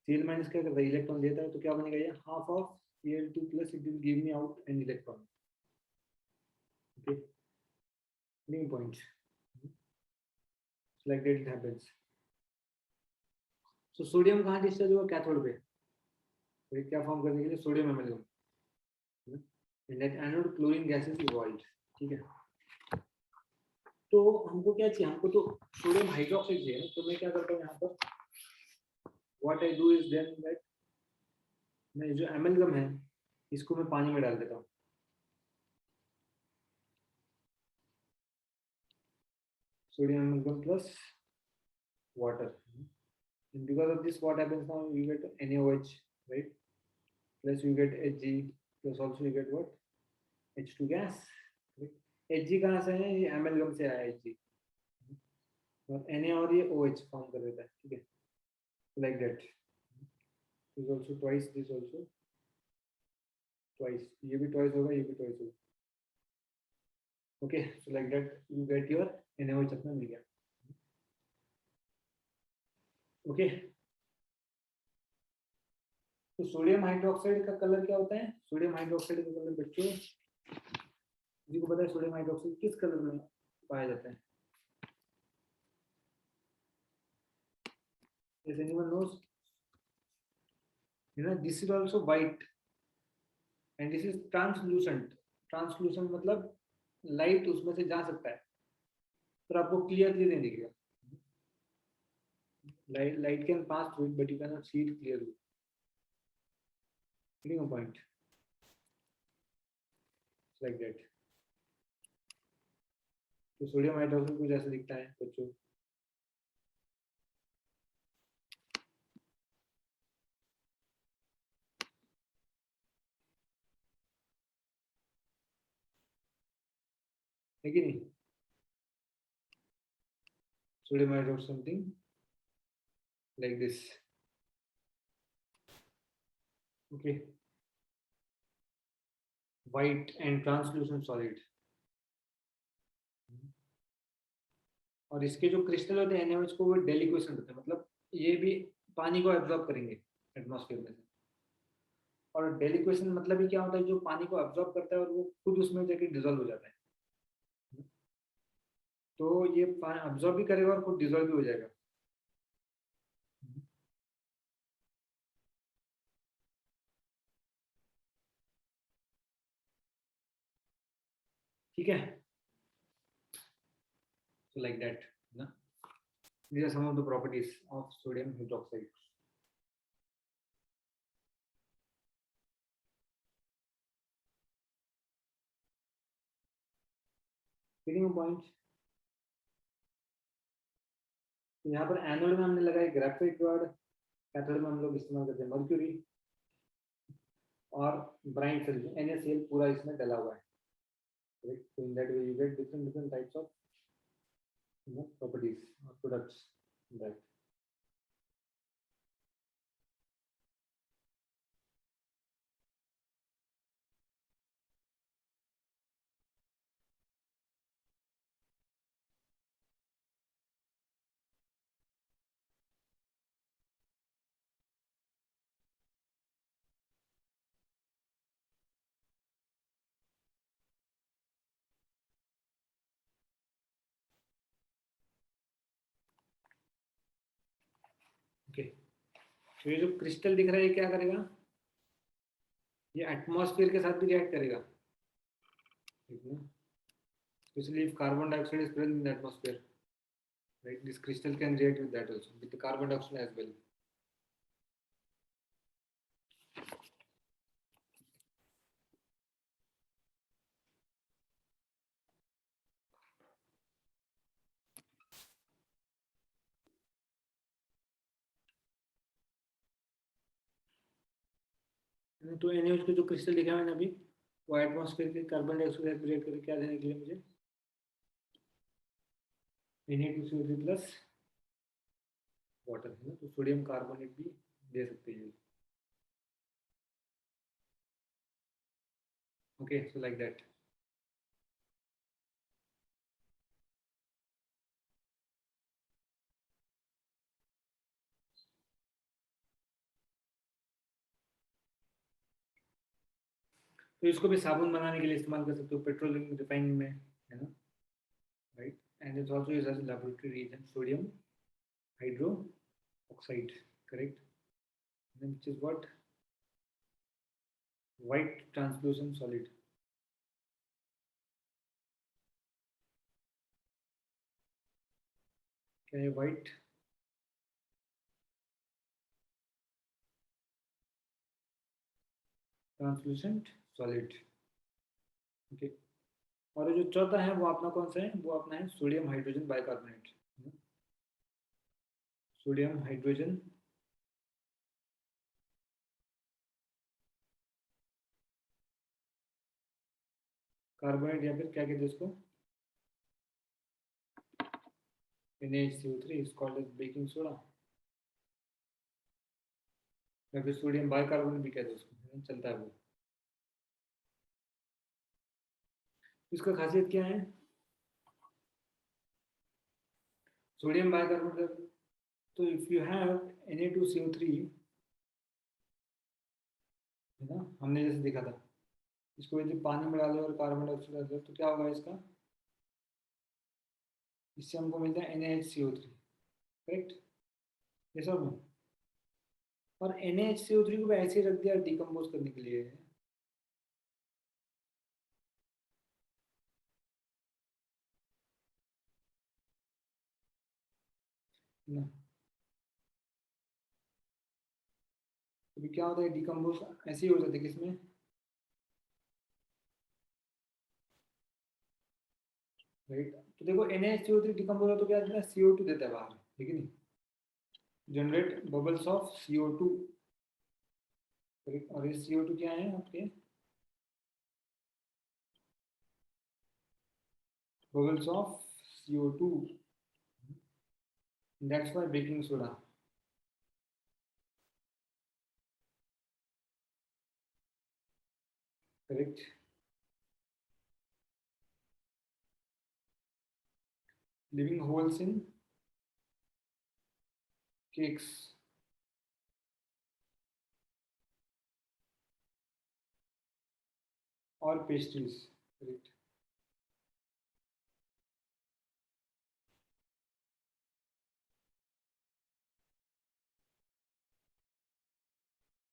Cl- क्या करता है? इलेक्ट्रॉन देता है, तो क्या बनेगा? ये half of Cl2+, it will give me out an electron. Okay, new point. Like that it happens. So sodium कहाँ डिस्चार्ज हुआ? कैथोड पे. तो क्या फॉर्म करने के लिए? Sodium amalgam. In that anode chlorine gas is evolved. ठीक है? तो हमको क्या चाहिए? हमको तो सोडियम हाइड्रोक्साइड चाहिए. तो मैं क्या करता हूँ यहाँ पर? What I do is then that मैं जो एमलगम है इसको मैं पानी में डाल देता हूँ. Sodium amalgam plus water. And because of this, what happens now? You get NaOH, right? Plus you get Hg, plus also you get what? H2 gas. Hg कहाँ से है? ये एमलगम से आया Hg. और Na और ये OH फॉर्म कर देता है. ठीक है? Like that. This also twice. This also twice. ये भी twice होगा, ये भी twice होगा. Okay, so like that you get your NaOH अपना मिल गया. ओके, तो सोडियम हाइड्रोक्साइड का कलर क्या होता है? सोडियम हाइड्रोक्साइड का कलर बच्चों जी को पता है? सोडियम हाइड्रोक्साइड किस कलर में पाया जाता है? Does anyone knows? You know, this is also white and this is translucent. Translucent मतलब लाइट उसमें से जा सकता है पर आपको क्लियरली नहीं दिखेगा. Light can pass through it but you cannot see it clearly. Getting a point? It's like that. तो सोडियम हाइड्रोक्साइड कुछ ऐसा दिखता है बच्चों. है कि नहीं? Sodium hydroxide something like this. Okay. White and translucent solid. और इसके जो क्रिस्टल होते हैं NaOH को वो डेलिक्वेसेंट होते हैं, मतलब ये भी पानी को एब्जॉर्ब करेंगे एटमॉस्फेयर में से. और डेलिक्वेशन मतलब ही क्या होता है? जो पानी को एब्जॉर्ब करता है और वो खुद उसमें जाके डिजोल्व हो जाता है. तो ये एब्जॉर्ब भी करेगा और खुद डिजोल्व भी हो जाएगा. ठीक है, so like that ना. These are some of the properties of sodium hydroxide. Getting a point? तो यहाँ पर एनोड में हमने लगाई ग्रेफाइट रॉड, कैथोड में हम लोग इस्तेमाल करते हैं मर्क्यूरी और ब्राइट सोल्यूशन NaCl पूरा इसमें डला हुआ है. So in that way you get different types of properties or products. Right. Okay. तो ये जो क्रिस्टल दिख रहा है ये क्या करेगा? ये एटमॉस्फेयर के साथ भी रिएक्ट करेगा. Especially if carbon dioxide is present in the atmosphere, right? This crystal can react with that also, with the carbon dioxide as well. तो NaOH को जो क्रिस्टल दिखा मैंने अभी वो एटमॉस्फेयर के कार्बन डाइऑक्साइड से रिएक्ट करके क्या देने के लिए मुझे Na2CO3 प्लस वाटर है ना, तो सोडियम कार्बोनेट भी दे सकते हैं. Okay, so like that. तो इसको भी साबुन बनाने के लिए इस्तेमाल कर सकते हो, पेट्रोलियम रिफाइनिंग में, है ना, right. And it's also used as a laboratory reagent, sodium hydroxide, correct, which is what white translucent solid. क्या है white? Translucent solid. ओके, और जो चौथा है वो अपना कौन सा है? वो अपना है sodium hydrogen bicarbonate. Sodium hydrogen carbonate, या फिर क्या कहते हैं इसको, NaHCO3 is called as baking soda, या फिर सोडियम बाइकार्बोनेट भी कहते हैं उसको, चलता है वो. इसका खासियत क्या है? सोडियम बाइकार्बोनेट तो इफ यू हैव Na2CO3, है ना, हमने जैसे देखा था, इसको यदि पानी में डाले और कार्बन डाइऑक्साइड डाले तो क्या होगा इसका, इससे हमको मिलता है NaHCO3, करेक्ट, ये सब में। और NaHCO3 को ऐसे ही रख दिया डिकम्पोज करने के लिए, ना, तो क्या होता है डिकम्पोज ऐसे ही हो जाता है किसमें, राइट। तो देखो NaHCO3 डिकम्पोज हो तो क्या देता है, CO2 देता है बाहर, ठीक है नहीं, generate bubbles of CO2, correct. और ये CO2 क्या है आपके, bubbles of CO2, that's why baking soda, correct. Leaving holes in cakes or pastries, correct.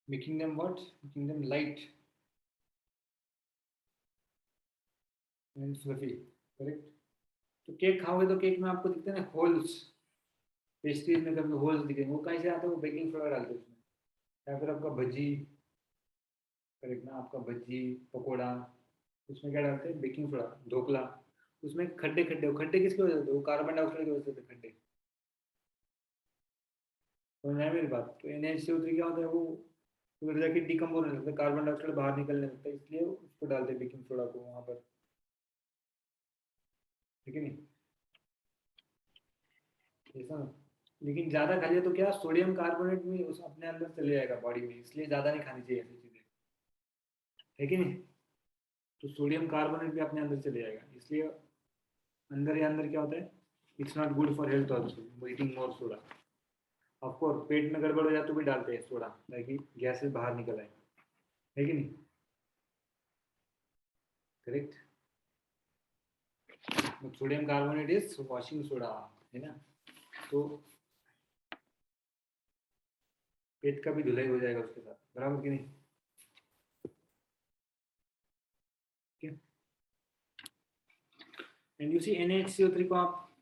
Making them what, making them light and fluffy, correct. तो केक खाओगे तो cake में आपको दिखते हैं ना होल्स, पेस्ट्रीज में कभी होल्स दिखेंगे, वो कहीं से आते हैं, वो बेकिंग सोडा डालते हैं उसमें। या फिर आपका भजी, करेक्ट ना, आपका भजी पकोड़ा, उसमें क्या डालते हैं, बेकिंग सोडा, ढोकला, उसमें खड्डे खड्डे, वो खड्डे किसकी वजह से, वो कार्बन डाइऑक्साइड की वजह से होते हैं खड्डे, समझ में आया मेरी बात। तो NaCO3 क्या होता है, वो उधर जाके डिकम्पोज होने लगता है, कार्बन डाइऑक्साइड बाहर निकलने लगता है, इसलिए उसको डालते हैं बेकिंग सोडा को वहां पर, ठीक है नहीं, ऐसा। लेकिन ज्यादा खा लिया तो क्या, सोडियम कार्बोनेट में उस अपने अंदर चले जाएगा बॉडी में, इसलिए ज्यादा नहीं खानी चाहिए ऐसी चीजें, है कि नहीं। तो सोडियम कार्बोनेट भी अपने अंदर चले जाएगा, इसलिए अंदर या अंदर क्या होता है, it's not good for health also eating more soda. Of course पेट में गड़बड़ हो जाए तो भी डालते हैं सोडा, ताकि गैसेस बाहर निकल आए, है कि नहीं, correct. Sodium carbonate is washing soda, है ना। तो पेट का भी धुलाई हो जाएगा उसके साथ, बराबर कि नहीं, ठीक है। एंड यू सी NaHCO3 को आप,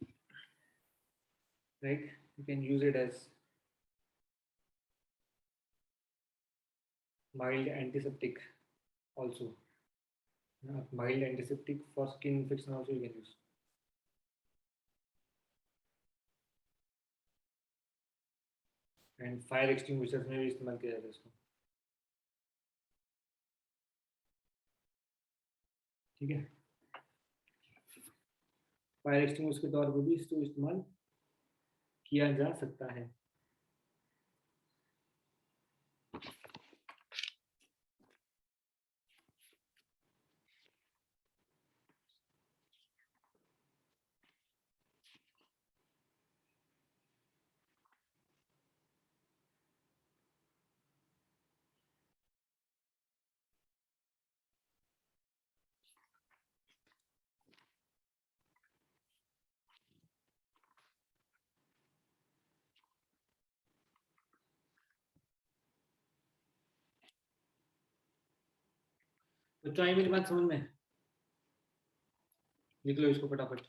right, you can use it as mild antiseptic also, mild antiseptic for skin infection also you can use. And fire extinguishers में भी इस्तेमाल किया जाता है इसको, ठीक है। फायर एक्सटिंग्विशर के तौर पर भी इसको इस्तेमाल किया जा सकता है। तो आई मेरी बात समझ में, लिख लो इसको फटाफट।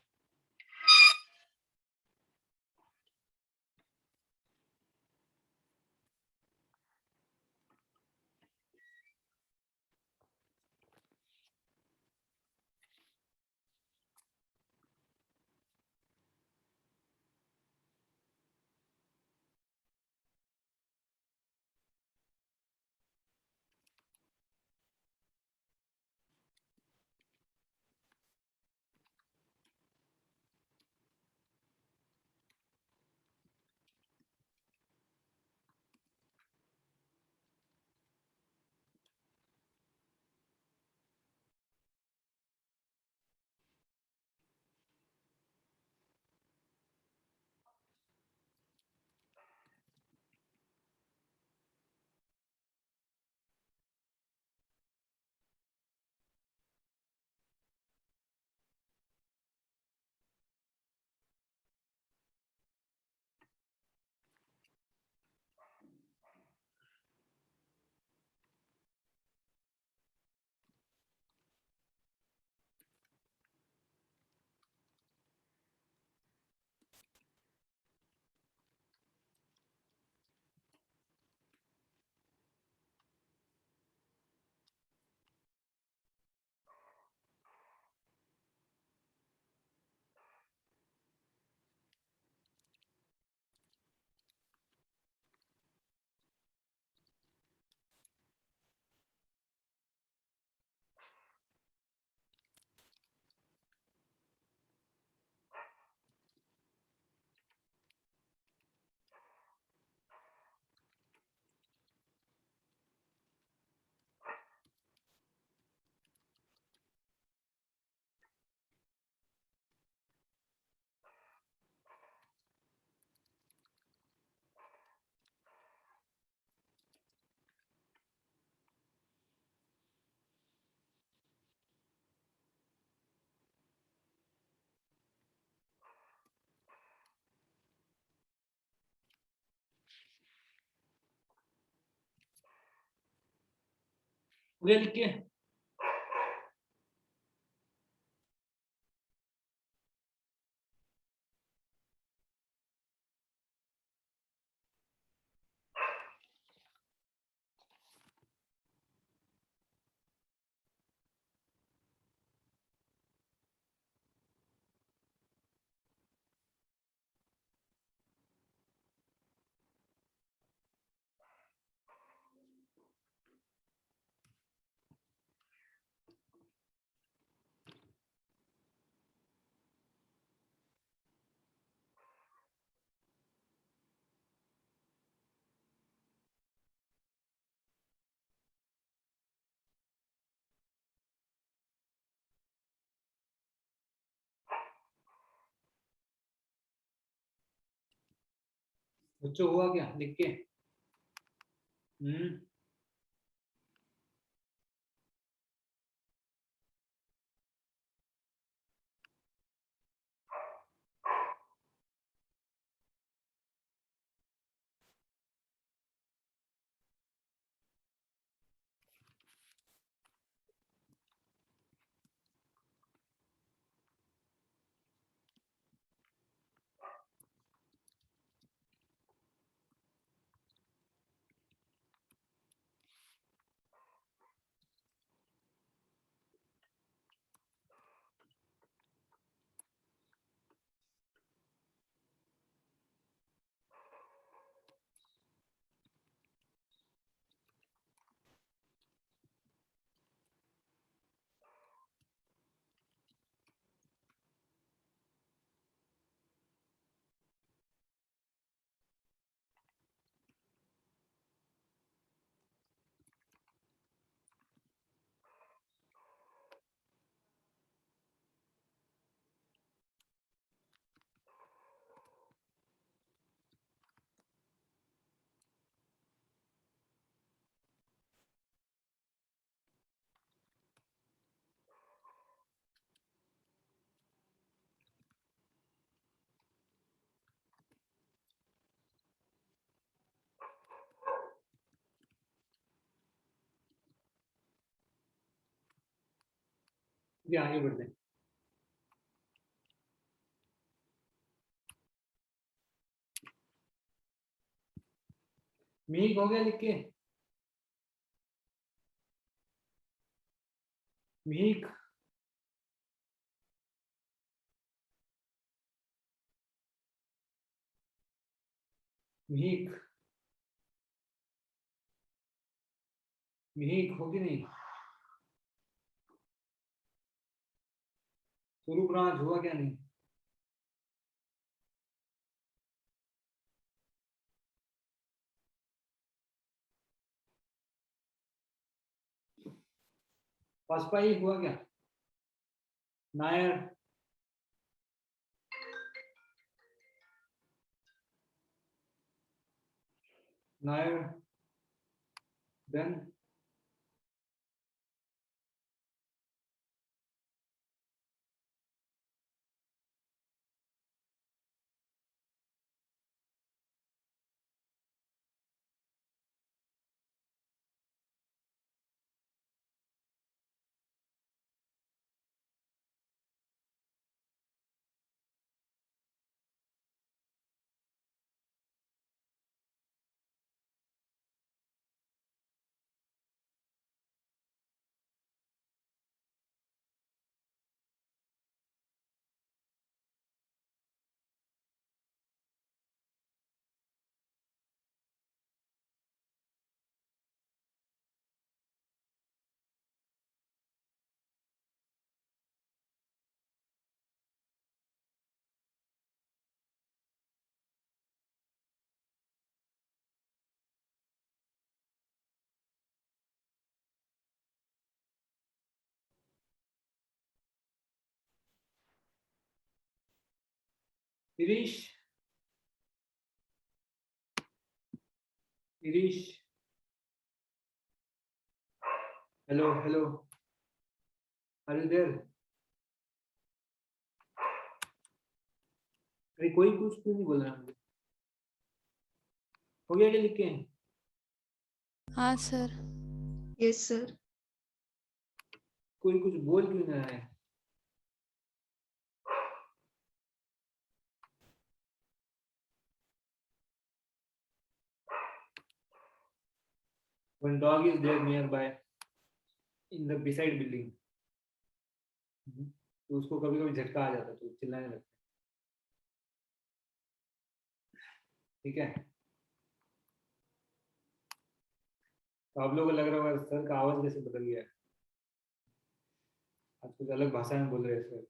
हो गया लिख के? बच्चों हुआ क्या लिख के? ये आगे बढ़ते हैं। मीक हो गया लिख के? मीक मीक मीक होगी नहीं? स्वरूप राज हुआ क्या नहीं? पसपाई हुआ क्या? नायर नायर देन इरीश इरीश hello hello are you there? अरे कोई कुछ क्यों नहीं बोल रहा मुझे? हो गया क्या लिख के? हाँ सर। Yes sir. कोई कुछ बोल क्यों ना रहा है? One dog is there nearby in the beside building. तो उसको कभी कभी झटका आ जाता है तो चिल्लाने लगता है। ठीक है, तो आप लोगों को लग रहा होगा सर का आवाज कैसे बदल गया है, आज कुछ अलग भाषा में बोल रहे हैं सर,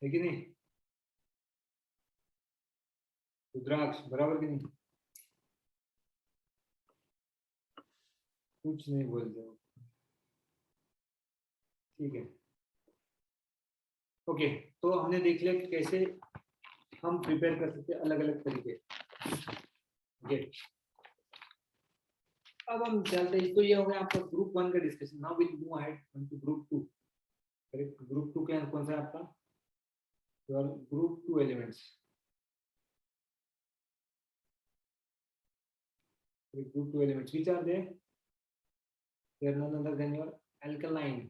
है कि नहीं? रुद्राक्ष बराबर कि नहीं? कुछ नहीं बोलते हो, ठीक है। ओके, तो हमने देख लिया कि कैसे हम प्रिपेयर कर सकते हैं अलग अलग तरीके। ओके, अब हम चलते हैं, तो ये हो गया आपका ग्रुप 1 का discussion. Now will move ahead to group 2। Correct, group 2 के कौन सा है आपका? Your group 2 elements. Group 2 elements, which are there? They are none other than your alkaline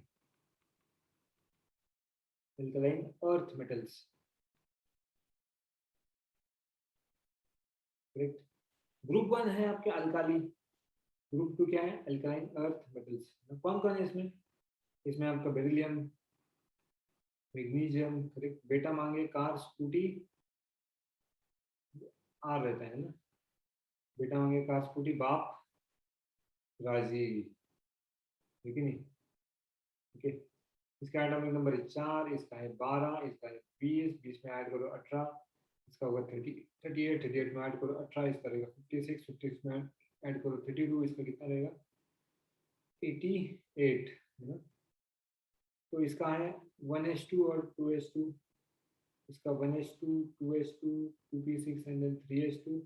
earth metals. Correct. Group 1 है आपके अल्काली, ग्रुप 2 क्या है? Alkaline earth metals. कौन कौन है इसमें? इसमें आपका बेरिलियम, मैग्नीशियम, करेक्ट, बेटा मांगे, कार, स्कूटी, आर रहता है ना, बेटा मांगे, कार, स्कूटी, बाप, राजी, ठीक है नहीं? ओके, इसका एटॉमिक नंबर है 4, इसका है 12, इसका है 20, 20 में ऐड करो 18, इसका होगा 38, 38 में ऐड करो 18, इसका रहेगा 56, 56 में ऐड करो 32, इसका कितना रहेगा? 88, है ना? तो इसका है 1s2 और 2s2, इसका 1s2, 2s2, 2p6 and then 3s2,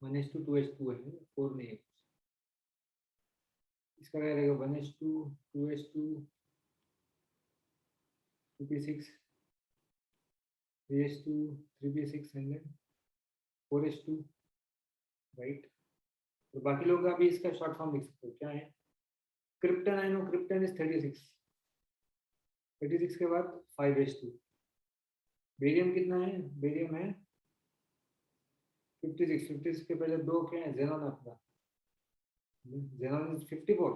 1s2, 2s2 है, 4 नहीं है। इसका क्या रहेगा? 1s2, 2s2, 2p6, 3s2, 3p6 and then 4s2, right. तो बाकी लोग अभी इसका शॉर्ट फॉर्म लिख सकते हो, क्या है? Krypton, I know krypton is 36, 36 के बाद 5s2। बेरियम कितना है? बेरियम है 56, 56 के पहले 2 क्या है? जेनॉन अपना, जेनॉन इज 54,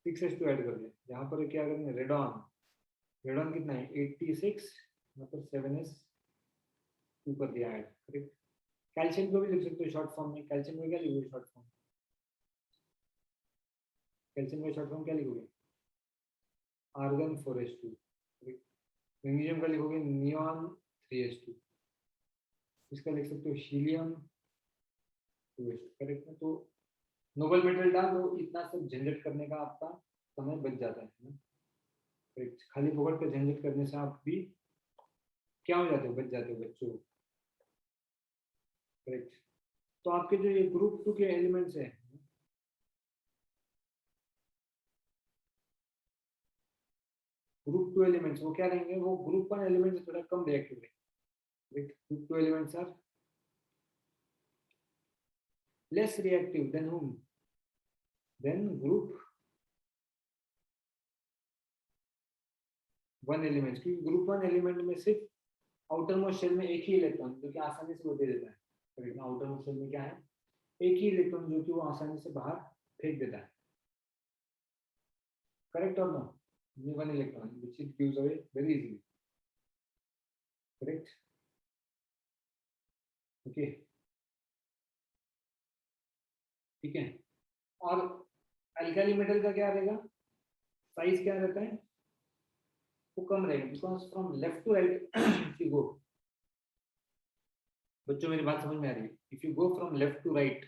6s2 ऐड कर दिया। यहाँ पर क्या करेंगे? रेडॉन, रेडॉन कितना है? 86, मतलब 7s2 कर दिया ऐड, करेक्ट। कैल्शियम को भी लिख सकते हो शॉर्ट फॉर्म में। कैल्शियम में क्या लिखोगे शॉर्ट फॉर्म? कैल्शियम का शॉर्ट फॉर्म क्या लिखोगे? Argon 4s2, correct. मैग्नीशियम का लिखोगे नियॉन 3s2, इसका लिख सकते हो हीलियम 2s2, करेक्ट है। तो नोबल मेटल डाल दो, इतना सब झंझट करने का आपका समय बच जाता है ना, करेक्ट। खाली फोकट का झंझट करने से आप भी क्या हो जाते हो? बच जाते हो बच्चों, करेक्ट। तो आपके जो ये ग्रुप 2 के एलिमेंट्स हैं, ग्रुप 2 एलिमेंट्स वो क्या रहेंगे? वो ग्रुप 1 एलिमेंट्स से थोड़ा कम रिएक्टिव रहेंगे। Group 2 elements are less reactive than whom? Than group 1 elements, क्योंकि ग्रुप 1 एलिमेंट में सिर्फ आउटर मोस्ट शेल में एक ही इलेक्ट्रॉन जो कि आसानी से वो दे देता है, करेक्ट। आउटर मोस्ट शेल में क्या है? एक ही इलेक्ट्रॉन जो कि वो आसानी से बाहर फेंक देता है, करेक्ट और no? only one electron which it gives away very easily, correct? Okay, ठीक है। और अल्काली मेटल का क्या रहेगा? साइज क्या रहता है? वो कम रहेगा, because from left to right if you go, बच्चों मेरी बात समझ में आ रही है? If you go from left to right,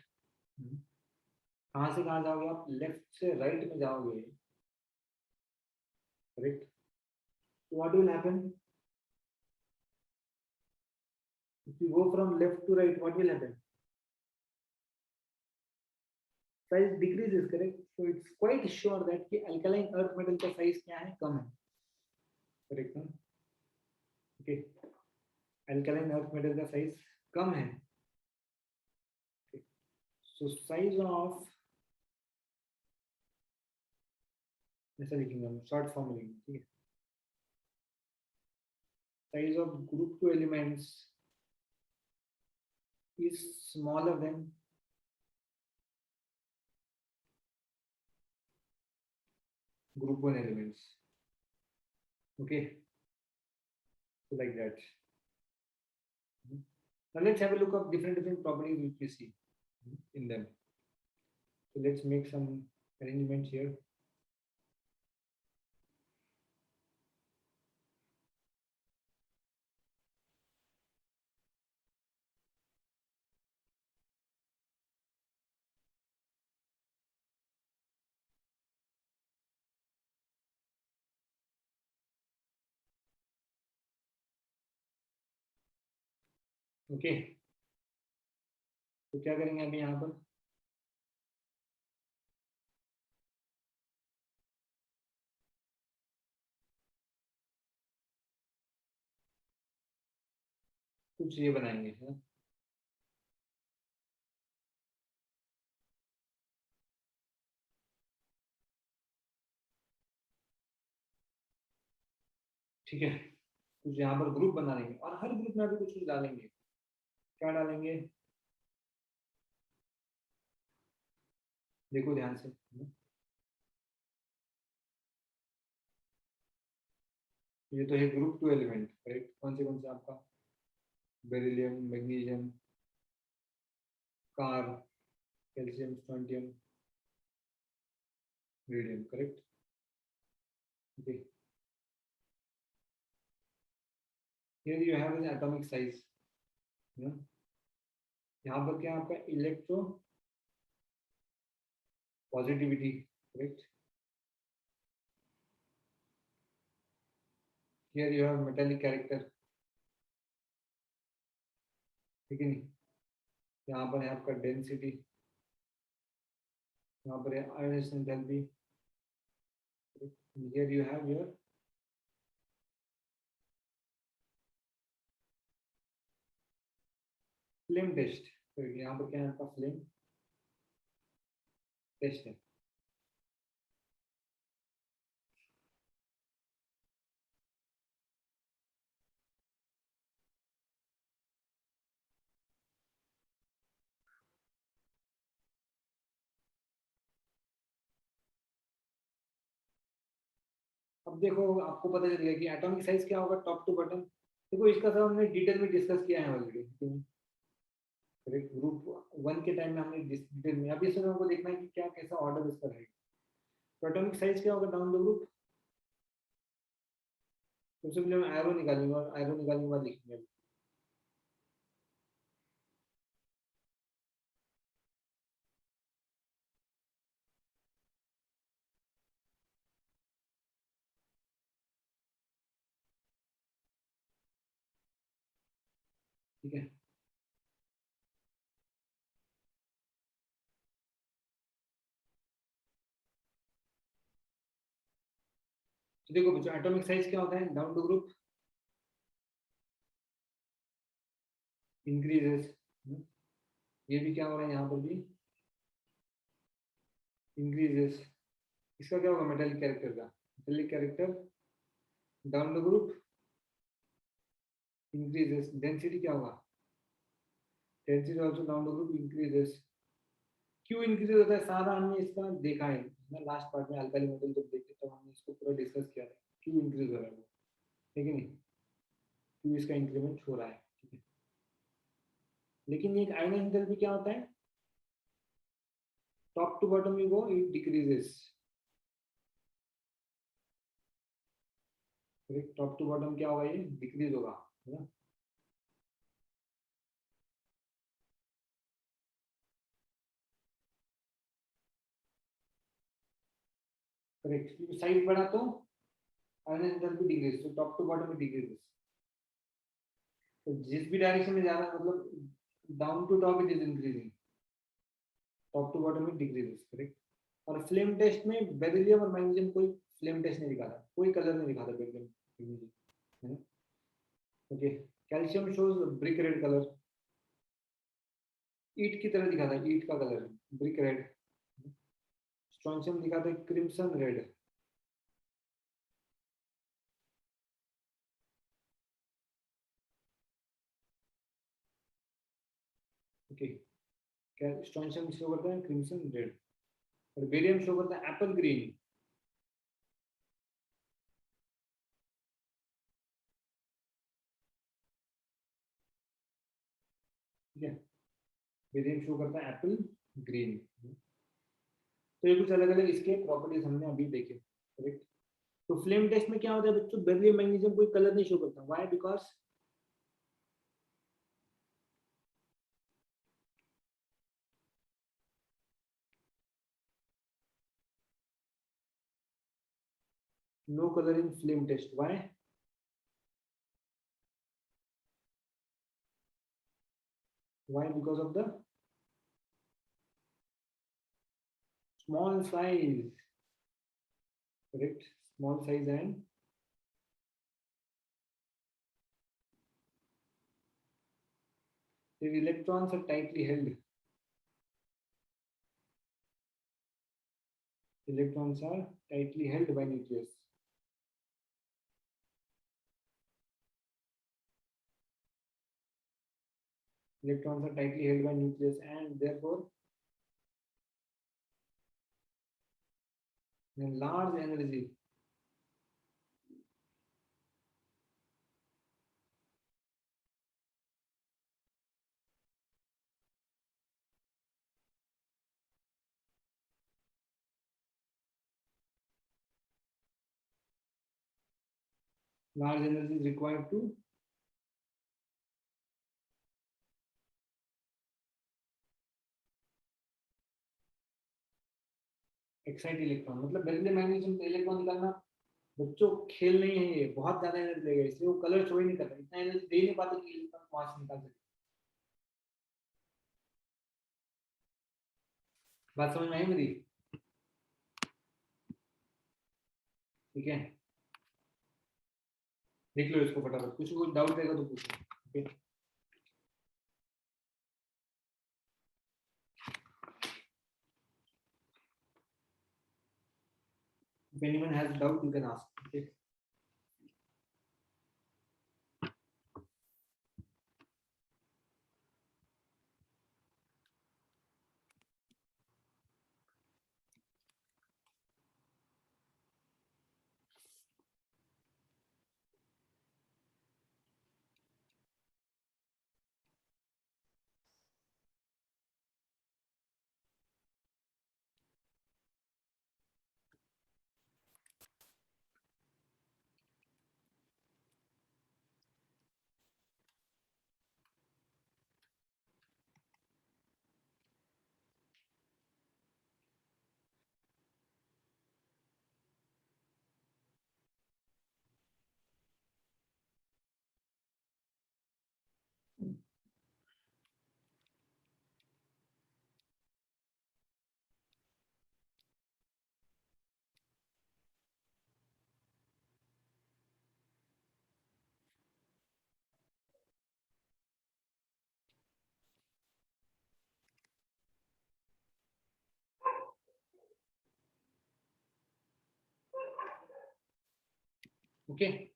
कहाँ से कहाँ जाओगे आप? लेफ्ट से राइट में जाओगे, correct. So what will happen? If you go from left to right, what will happen? Size decreases, correct? So it's quite sure that कि alkaline earth metal का size क्या है? कम है, correct ना? Okay, alkaline earth metal का size कम है। Okay. So size of ऐसा लिखेंगे हम, शॉर्ट फॉर्म में लिखेंगे, ठीक है। Size of group two elements is smaller than group 1 elements. Okay, so like that. Now let's have a look of different properties which we see in them. So let's make some arrangements here. Okay, तो क्या करेंगे अभी यहाँ पर, कुछ ये बनाएंगे, है ना। ठीक है, कुछ यहाँ पर ग्रुप बना लेंगे और हर ग्रुप में अभी कुछ कुछ डालेंगे। क्या डालेंगे, देखो ध्यान से। ये तो है ग्रुप 2 एलिमेंट, करेक्ट। कौन से आपका, beryllium, magnesium, car, calcium, strontium, radium, correct. Okay. Here you have an atomic size. यहाँ पर क्या आपका electro positivity, correct. Here you have metallic character, ठीक है नहीं। यहाँ पर है आपका डेंसिटी, यहाँ पर है ionization enthalpy. Here you have your flame test, तो यहाँ पर क्या है आपका फ्लेम टेस्ट है। अब देखो आपको पता चल गया कि एटॉमिक साइज क्या होगा टॉप टू बॉटम। देखो इसका सब हमने डिटेल में डिस्कस किया है ऑलरेडी, करेक्ट। ग्रुप 1 के टाइम में हमने डिटेल में, अभी सिर्फ हमको देखना है कि क्या कैसा ऑर्डर इसका रहेगा। तो एटॉमिक साइज क्या होगा डाउन द ग्रुप, सबसे पहले हम एरो निकालेंगे और एरो निकालने के बाद लिखेंगे। ठीक है, तो देखो बच्चों एटॉमिक साइज क्या होता है डाउन टू ग्रुप, इंक्रीजेस। ये भी क्या हो रहा है यहाँ पर भी इंक्रीजेस। इसका क्या होगा मेटालिक कैरेक्टर का, metallic character down the group increases. Density क्या होगा, density also down the group increases. क्यों इंक्रीज होता है, सारा हमने इसका देखा है ना लास्ट पार्ट में, अल्काली मेटल जब देखे तो हमने इसको पूरा डिस्कस किया था क्यों इंक्रीज हो रहा है वो, ठीक है नहीं, क्यों इसका इंक्रीमेंट हो रहा है, ठीक है। लेकिन एक आयन एंथैल्पी क्या होता है, top to bottom you go it decreases, top to bottom क्या होगा, ये डिक्रीज होगा, है ना। करेक्ट, साइज बढ़ा तो आयन एंथैल्पी डिक्रीज, तो टॉप टू बॉटम में डिक्रीजेस। तो जिस भी डायरेक्शन में जा रहा है मतलब down to top it is increasing, top to bottom में डिक्रीजेस, करेक्ट। और फ्लेम टेस्ट में बेरिलियम और मैग्नीशियम कोई फ्लेम टेस्ट नहीं दिखा था, कोई कलर नहीं दिखा था बेरिलियम मैग्नीशियम, है ना। Okay, calcium shows brick red colour, ईट की तरह दिखा था, ईट का कलर ब्रिक रेड। स्ट्रोंशियम दिखा था क्रिम्सन रेड, क्या स्ट्रॉन्शियम शो करता है क्रिम्सन रेड और बेरियम शो करता है एप्पल ग्रीन। ठीक है, बेरियम शो करता है एप्पल ग्रीन। तो ये कुछ अलग अलग इसके प्रॉपर्टीज हमने अभी देखे, करेक्ट। तो फ्लेम टेस्ट में क्या होता है बच्चों, बेरिलियम मैग्नीशियम कोई कलर नहीं शो करता, why, because no color in flame test, why? Why? Because of the small size, correct, small size and the electrons are tightly held. Electrons are tightly held by nucleus. Electrons are tightly held by nucleus and therefore a large energy is required to excite electron, मतलब beryllium magnesium से electron निकालना बच्चों खेल नहीं है, ये बहुत ज्यादा एनर्जी लगेगा, इसलिए वो कलर शो ही नहीं करता, इतना एनर्जी दे नहीं पाते कि इलेक्ट्रॉन वहां से निकाल सके। बात समझ में आई मेरी? ठीक है, देख लो इसको फटाफट, कुछ डाउट रहेगा तो पूछो। ठीक है, if anyone has doubt you can ask. Okay, okay.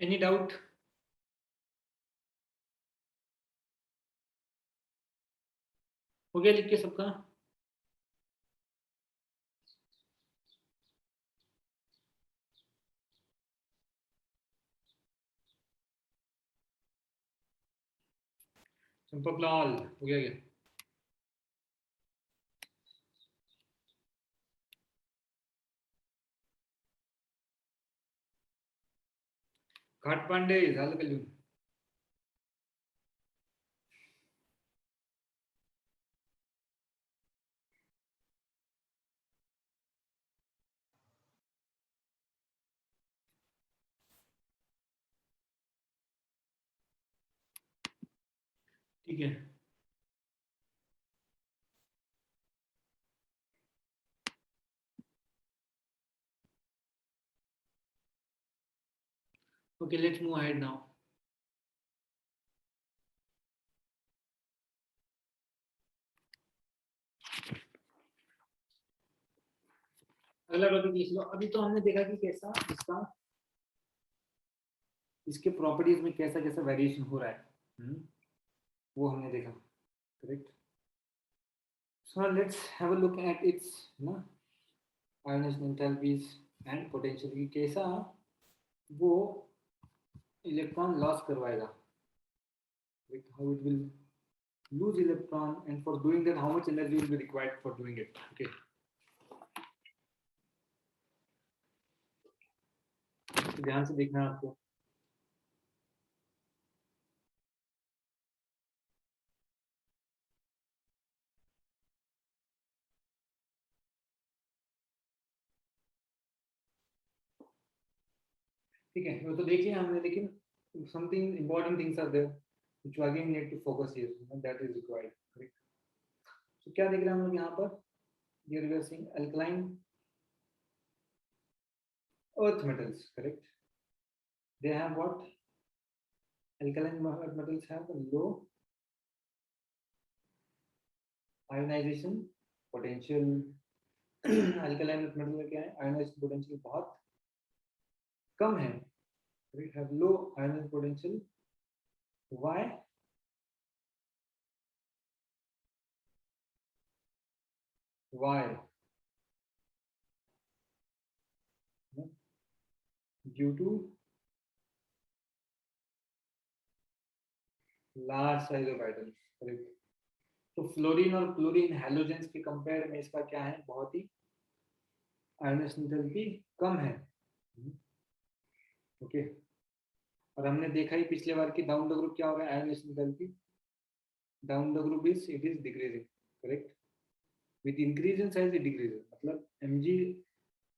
Any doubt? हो गया लिख के सबका? चंपक लाल हो गया क्या? घाट पांडे झालं का लिहून? ठीक है, okay, let's move ahead now. अगला टॉपिक लिख लो। अभी तो हमने देखा कि कैसा इसके प्रॉपर्टीज में कैसा कैसा वेरिएशन हो रहा है, वो हमने देखा, correct. So let's have a look at its ionization enthalpies and potential की कैसा वो इलेक्ट्रॉन लॉस करवाएगा, how it will lose electron, and for doing that how much energy will be required for doing it. Okay, तो ध्यान से देखना है आपको। ठीक है, वो तो देख लिया हमने, लेकिन something important things are there which you again need to focus here, that is required, correct? So क्या देख रहे हैं हम लोग यहाँ पर? Here we are seeing alkaline earth metals, correct? They have what? Alkaline earth metals have a low ionization potential. alkaline earth metal का क्या है? Ionization potential बहुत कम है, correct? Have low ionization potential. Why? Why? Due to large size of atoms, correct? तो fluorine और chlorine halogens के compare में इसका क्या है? बहुत ही आयोनाइजेशन एंथैल्पी कम है, ओके। और हमने देखा ही पिछले बार की डाउन द ग्रुप क्या होगा? Ionization enthalpy down the group is decreasing, correct? With increase in size it decreasing, मतलब Mg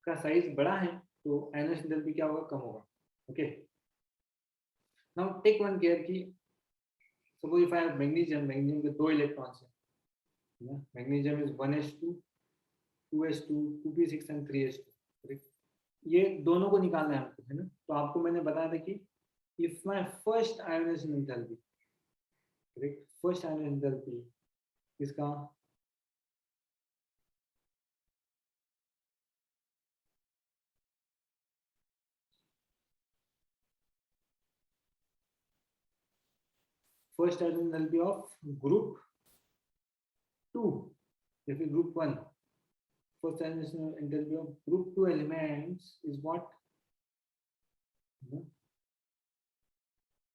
का साइज बड़ा है तो आयोनाइजेशन एंथैल्पी क्या होगा? कम होगा, okay. Now take one care की suppose if I have magnesium के दो इलेक्ट्रॉन्स है, magnesium is 1s2 2s2 2p6 and 3s2, correct? ये दोनों को निकालना है आपको, है ना? तो आपको मैंने बताया था कि if my first ionization enthalpy, correct, first ionization enthalpy इसका first ionization enthalpy of group 2 या फिर group 1, first ionization enthalpy of group 2 elements is what?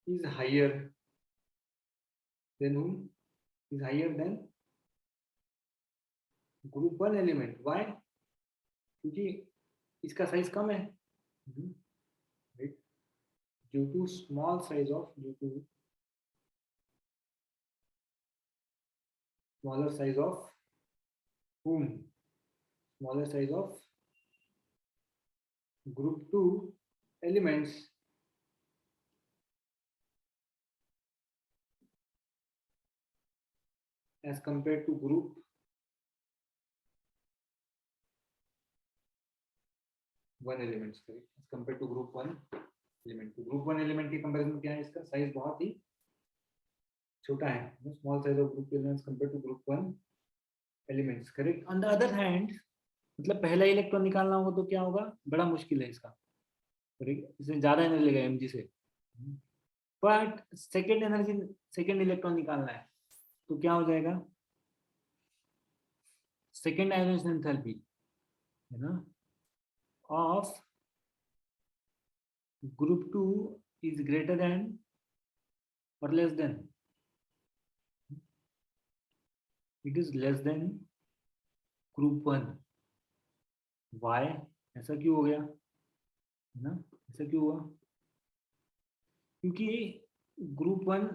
Is higher than whom? Is higher than group 1 element. Why? क्योंकि इसका size कम है, right? Due to small size of smaller size of whom? Smaller size of group 2 elements as compared to group 1 elements, correct? As compared to group 1 element. तो group 1 element के comparison में क्या है? इसका size बहुत ही छोटा है, small size of group elements compared to group 1 elements, correct? On the other hand, मतलब पहला इलेक्ट्रॉन निकालना होगा तो क्या होगा? बड़ा मुश्किल है इसका, करेक्ट? इसमें ज्यादा एनर्जी लगेगा Mg से, बट सेकेंड इलेक्ट्रॉन निकालना है तो क्या हो जाएगा, सेकेंड आयोनाइजेशन एंथैल्पी है ना of group 2 is greater than और less than, it is less than group 1। Why, ऐसा क्यों हो गया है ना, ऐसा क्यों हुआ, क्योंकि group 1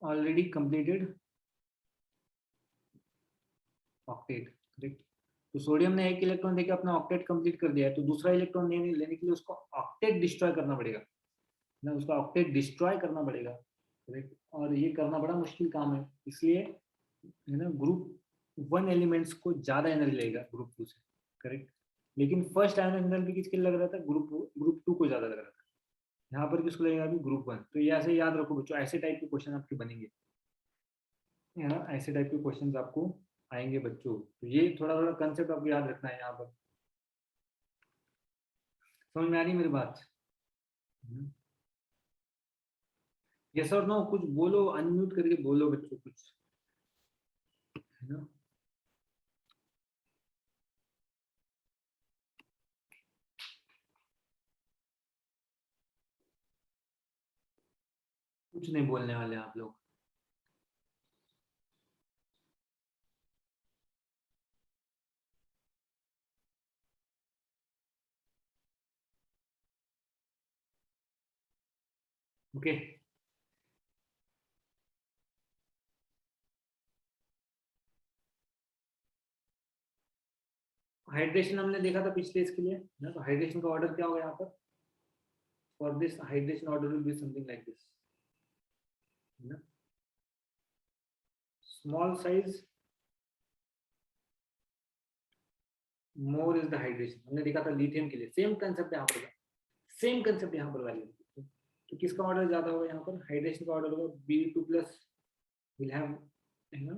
already completed octet, correct. तो सोडियम ने एक इलेक्ट्रॉन देके अपना ऑक्टेट कंप्लीट कर दिया है, तो दूसरा इलेक्ट्रॉन लेने के लिए उसको ऑक्टेट डिस्ट्रॉय करना पड़ेगा ना, उसका ऑक्टेट डिस्ट्रॉय करना पड़ेगा, करेक्ट। और ये करना बड़ा मुश्किल काम है, इसलिए है ना ग्रुप 1 एलिमेंट्स को ज्यादा एनर्जी लगेगा ग्रुप 2 से, करेक्ट। लेकिन फर्स्ट आयन एनर्जी किसके लग रहा था, ग्रुप 2 को ज्यादा लग रहा था। यहाँ पर किसको लगेगा अभी, ग्रुप 1। तो ये ऐसे याद रखो बच्चों, ऐसे टाइप के क्वेश्चन आपके बनेंगे, है ना, ऐसे टाइप के क्वेश्चन आपको आएंगे बच्चों। तो ये थोड़ा थोड़ा कंसेप्ट आपको याद रखना है यहाँ पर। समझ में आ रही मेरी बात? यस और नो, कुछ बोलो, अनम्यूट करके बोलो बच्चों कुछ, है ना। कुछ नहीं बोलने वाले आप लोग। ओके, हाइड्रेशन हमने देखा था पिछले इसके लिए ना, तो हाइड्रेशन का ऑर्डर क्या होगा यहाँ पर, for this hydration order will be something like this, है ना। Small size more is the hydration, हमने देखा था लिथियम के लिए, सेम कंसेप्ट यहाँ पर, सेम कंसेप्ट यहाँ पर वैल्यू। तो किसका ऑर्डर ज्यादा होगा यहाँ पर, हाइड्रेशन का ऑर्डर होगा Be2+ will have, है ना,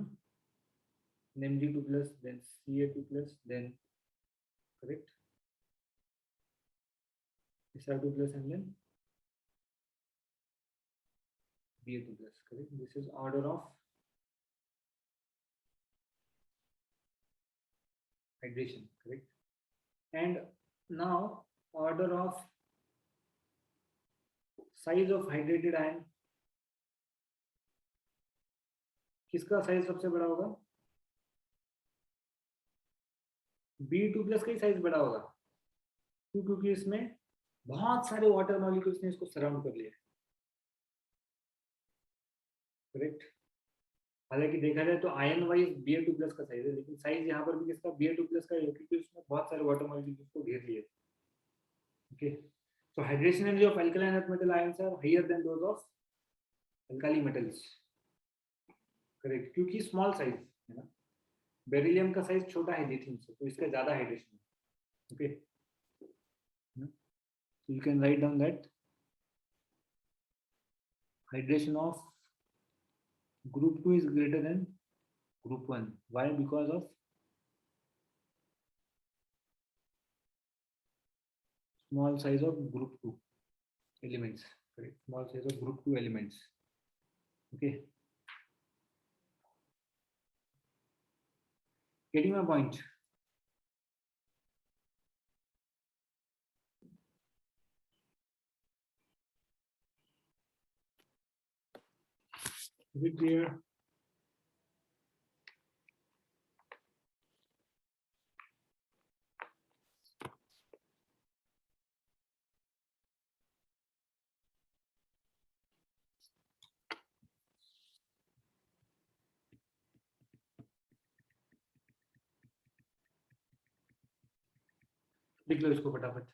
Mg2+, then Ca2+, then correct Sr2+, and then Ba2+, correct. This is order of hydration, correct. And now order of size of hydrated ion, किसका साइज सबसे बड़ा होगा, Be2+ का ही size बड़ा होगा, क्यों, क्योंकि इसमें बहुत सारे वाटर मॉलिक्यूल्स ने इसको सराउंड कर लिया, करेक्ट। हालांकि देखा जाए तो आयन वाइज Ba2+ का साइज है, लेकिन साइज यहाँ पर भी किसका, Ba2+ का है, क्योंकि उसमें बहुत सारे वाटर मॉलिक्यूल्स को घेर लिए। Okay, so hydration energy of alkaline earth metal ions are higher than those of alkali metals, correct, क्योंकि स्मॉल साइज है ना, बेरिलियम का साइज छोटा है लिथियम से, तो इसका ज्यादा हाइड्रेशन है। Okay, so you can write down that hydration of group 2 is greater than group 1. Why? Because of small size of group 2 elements, correct, small size of group 2 elements. Okay, getting my point? Is it clear? लिख लो इसको फटाफट।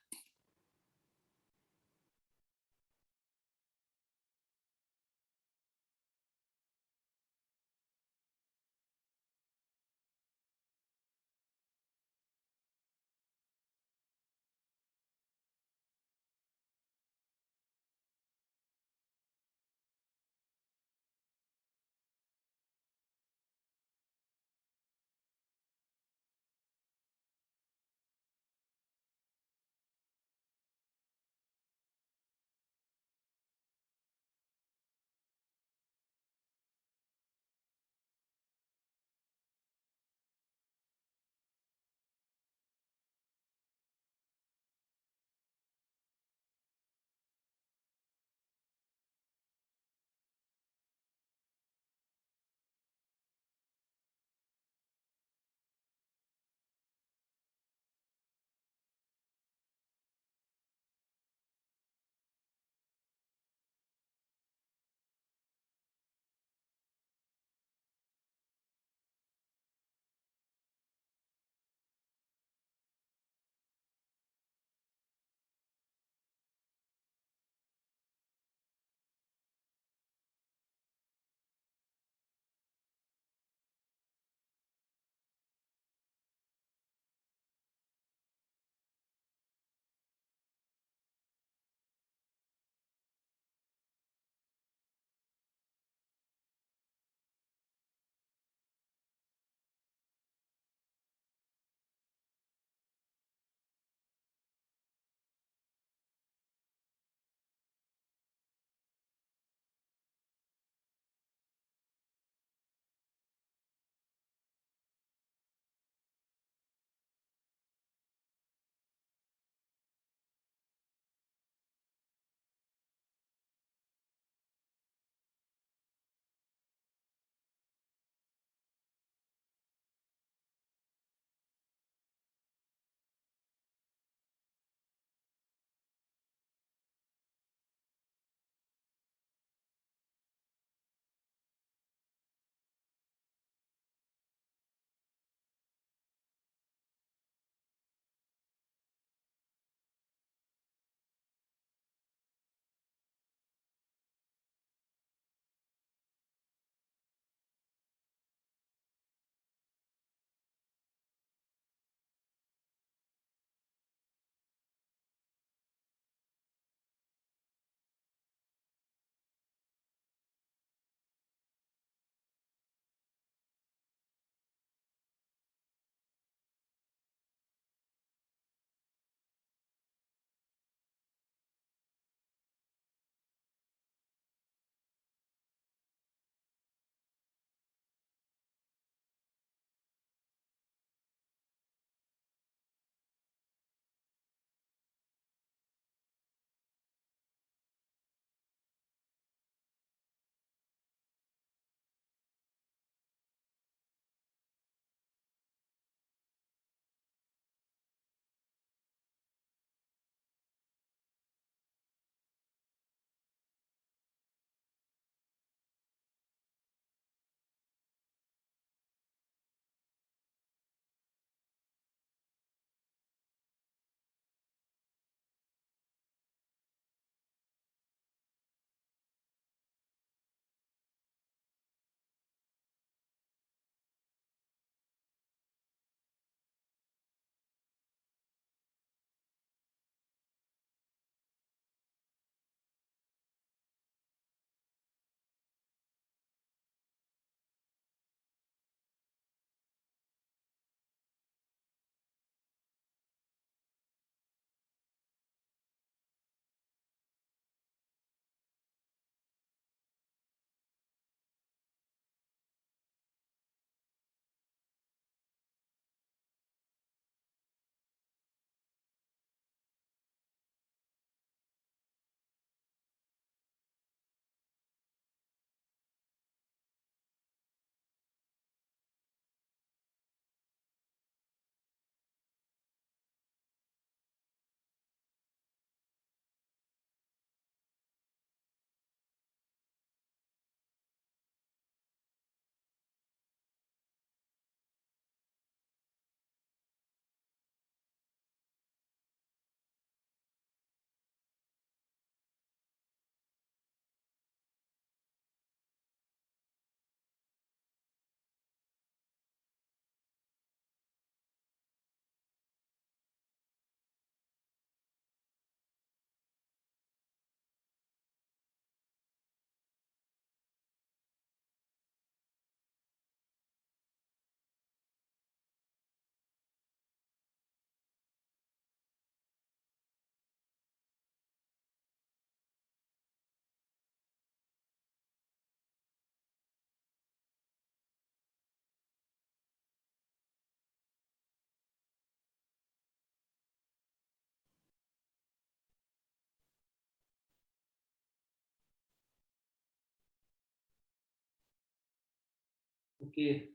Okay.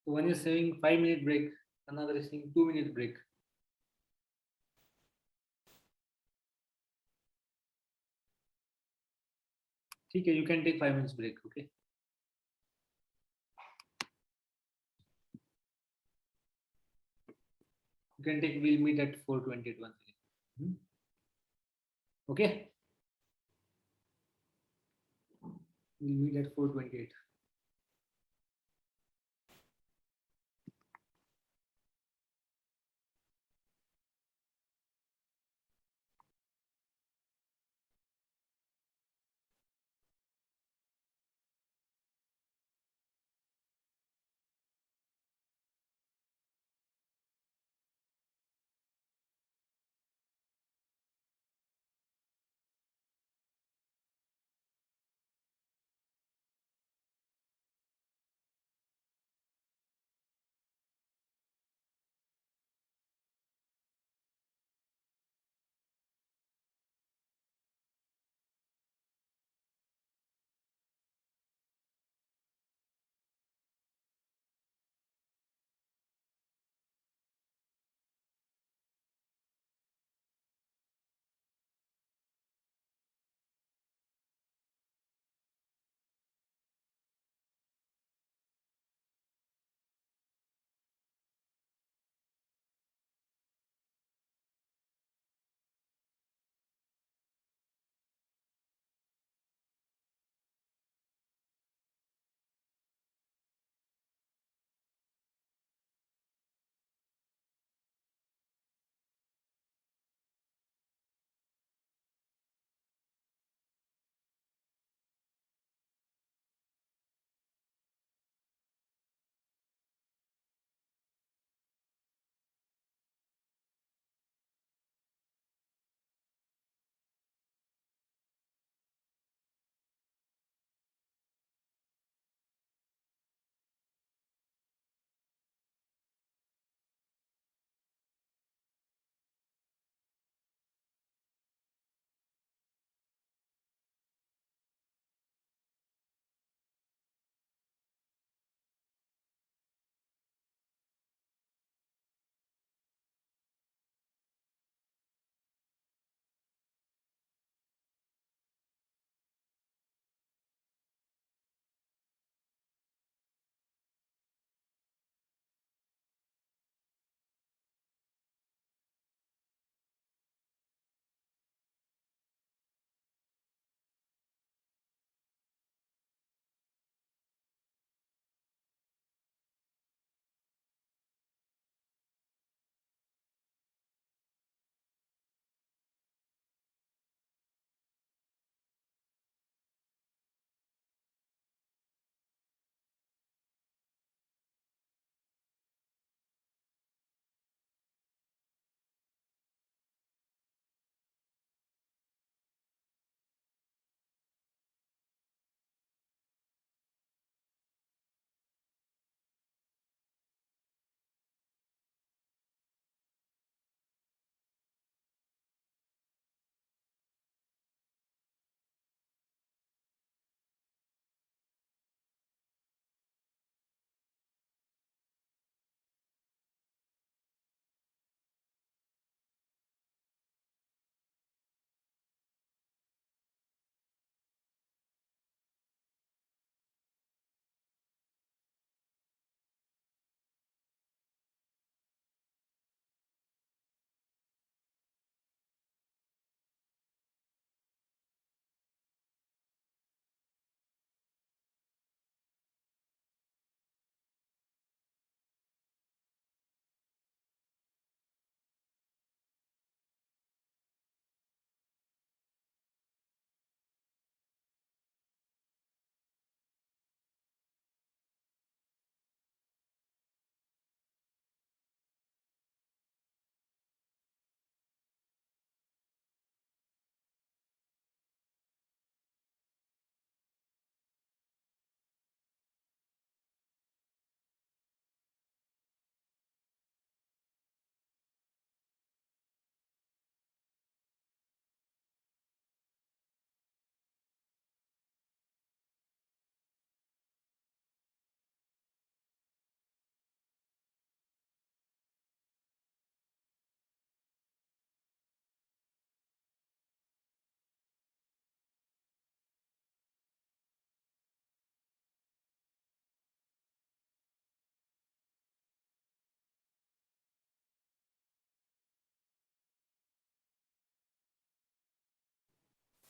So one is saying 5-minute break, another is saying 2-minute break. ठीक है, you can take 5 minutes break. Okay. You can take. We'll meet at 4:28 once again. Okay. We'll meet at 4:28.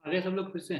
आगे सब लोग फिर से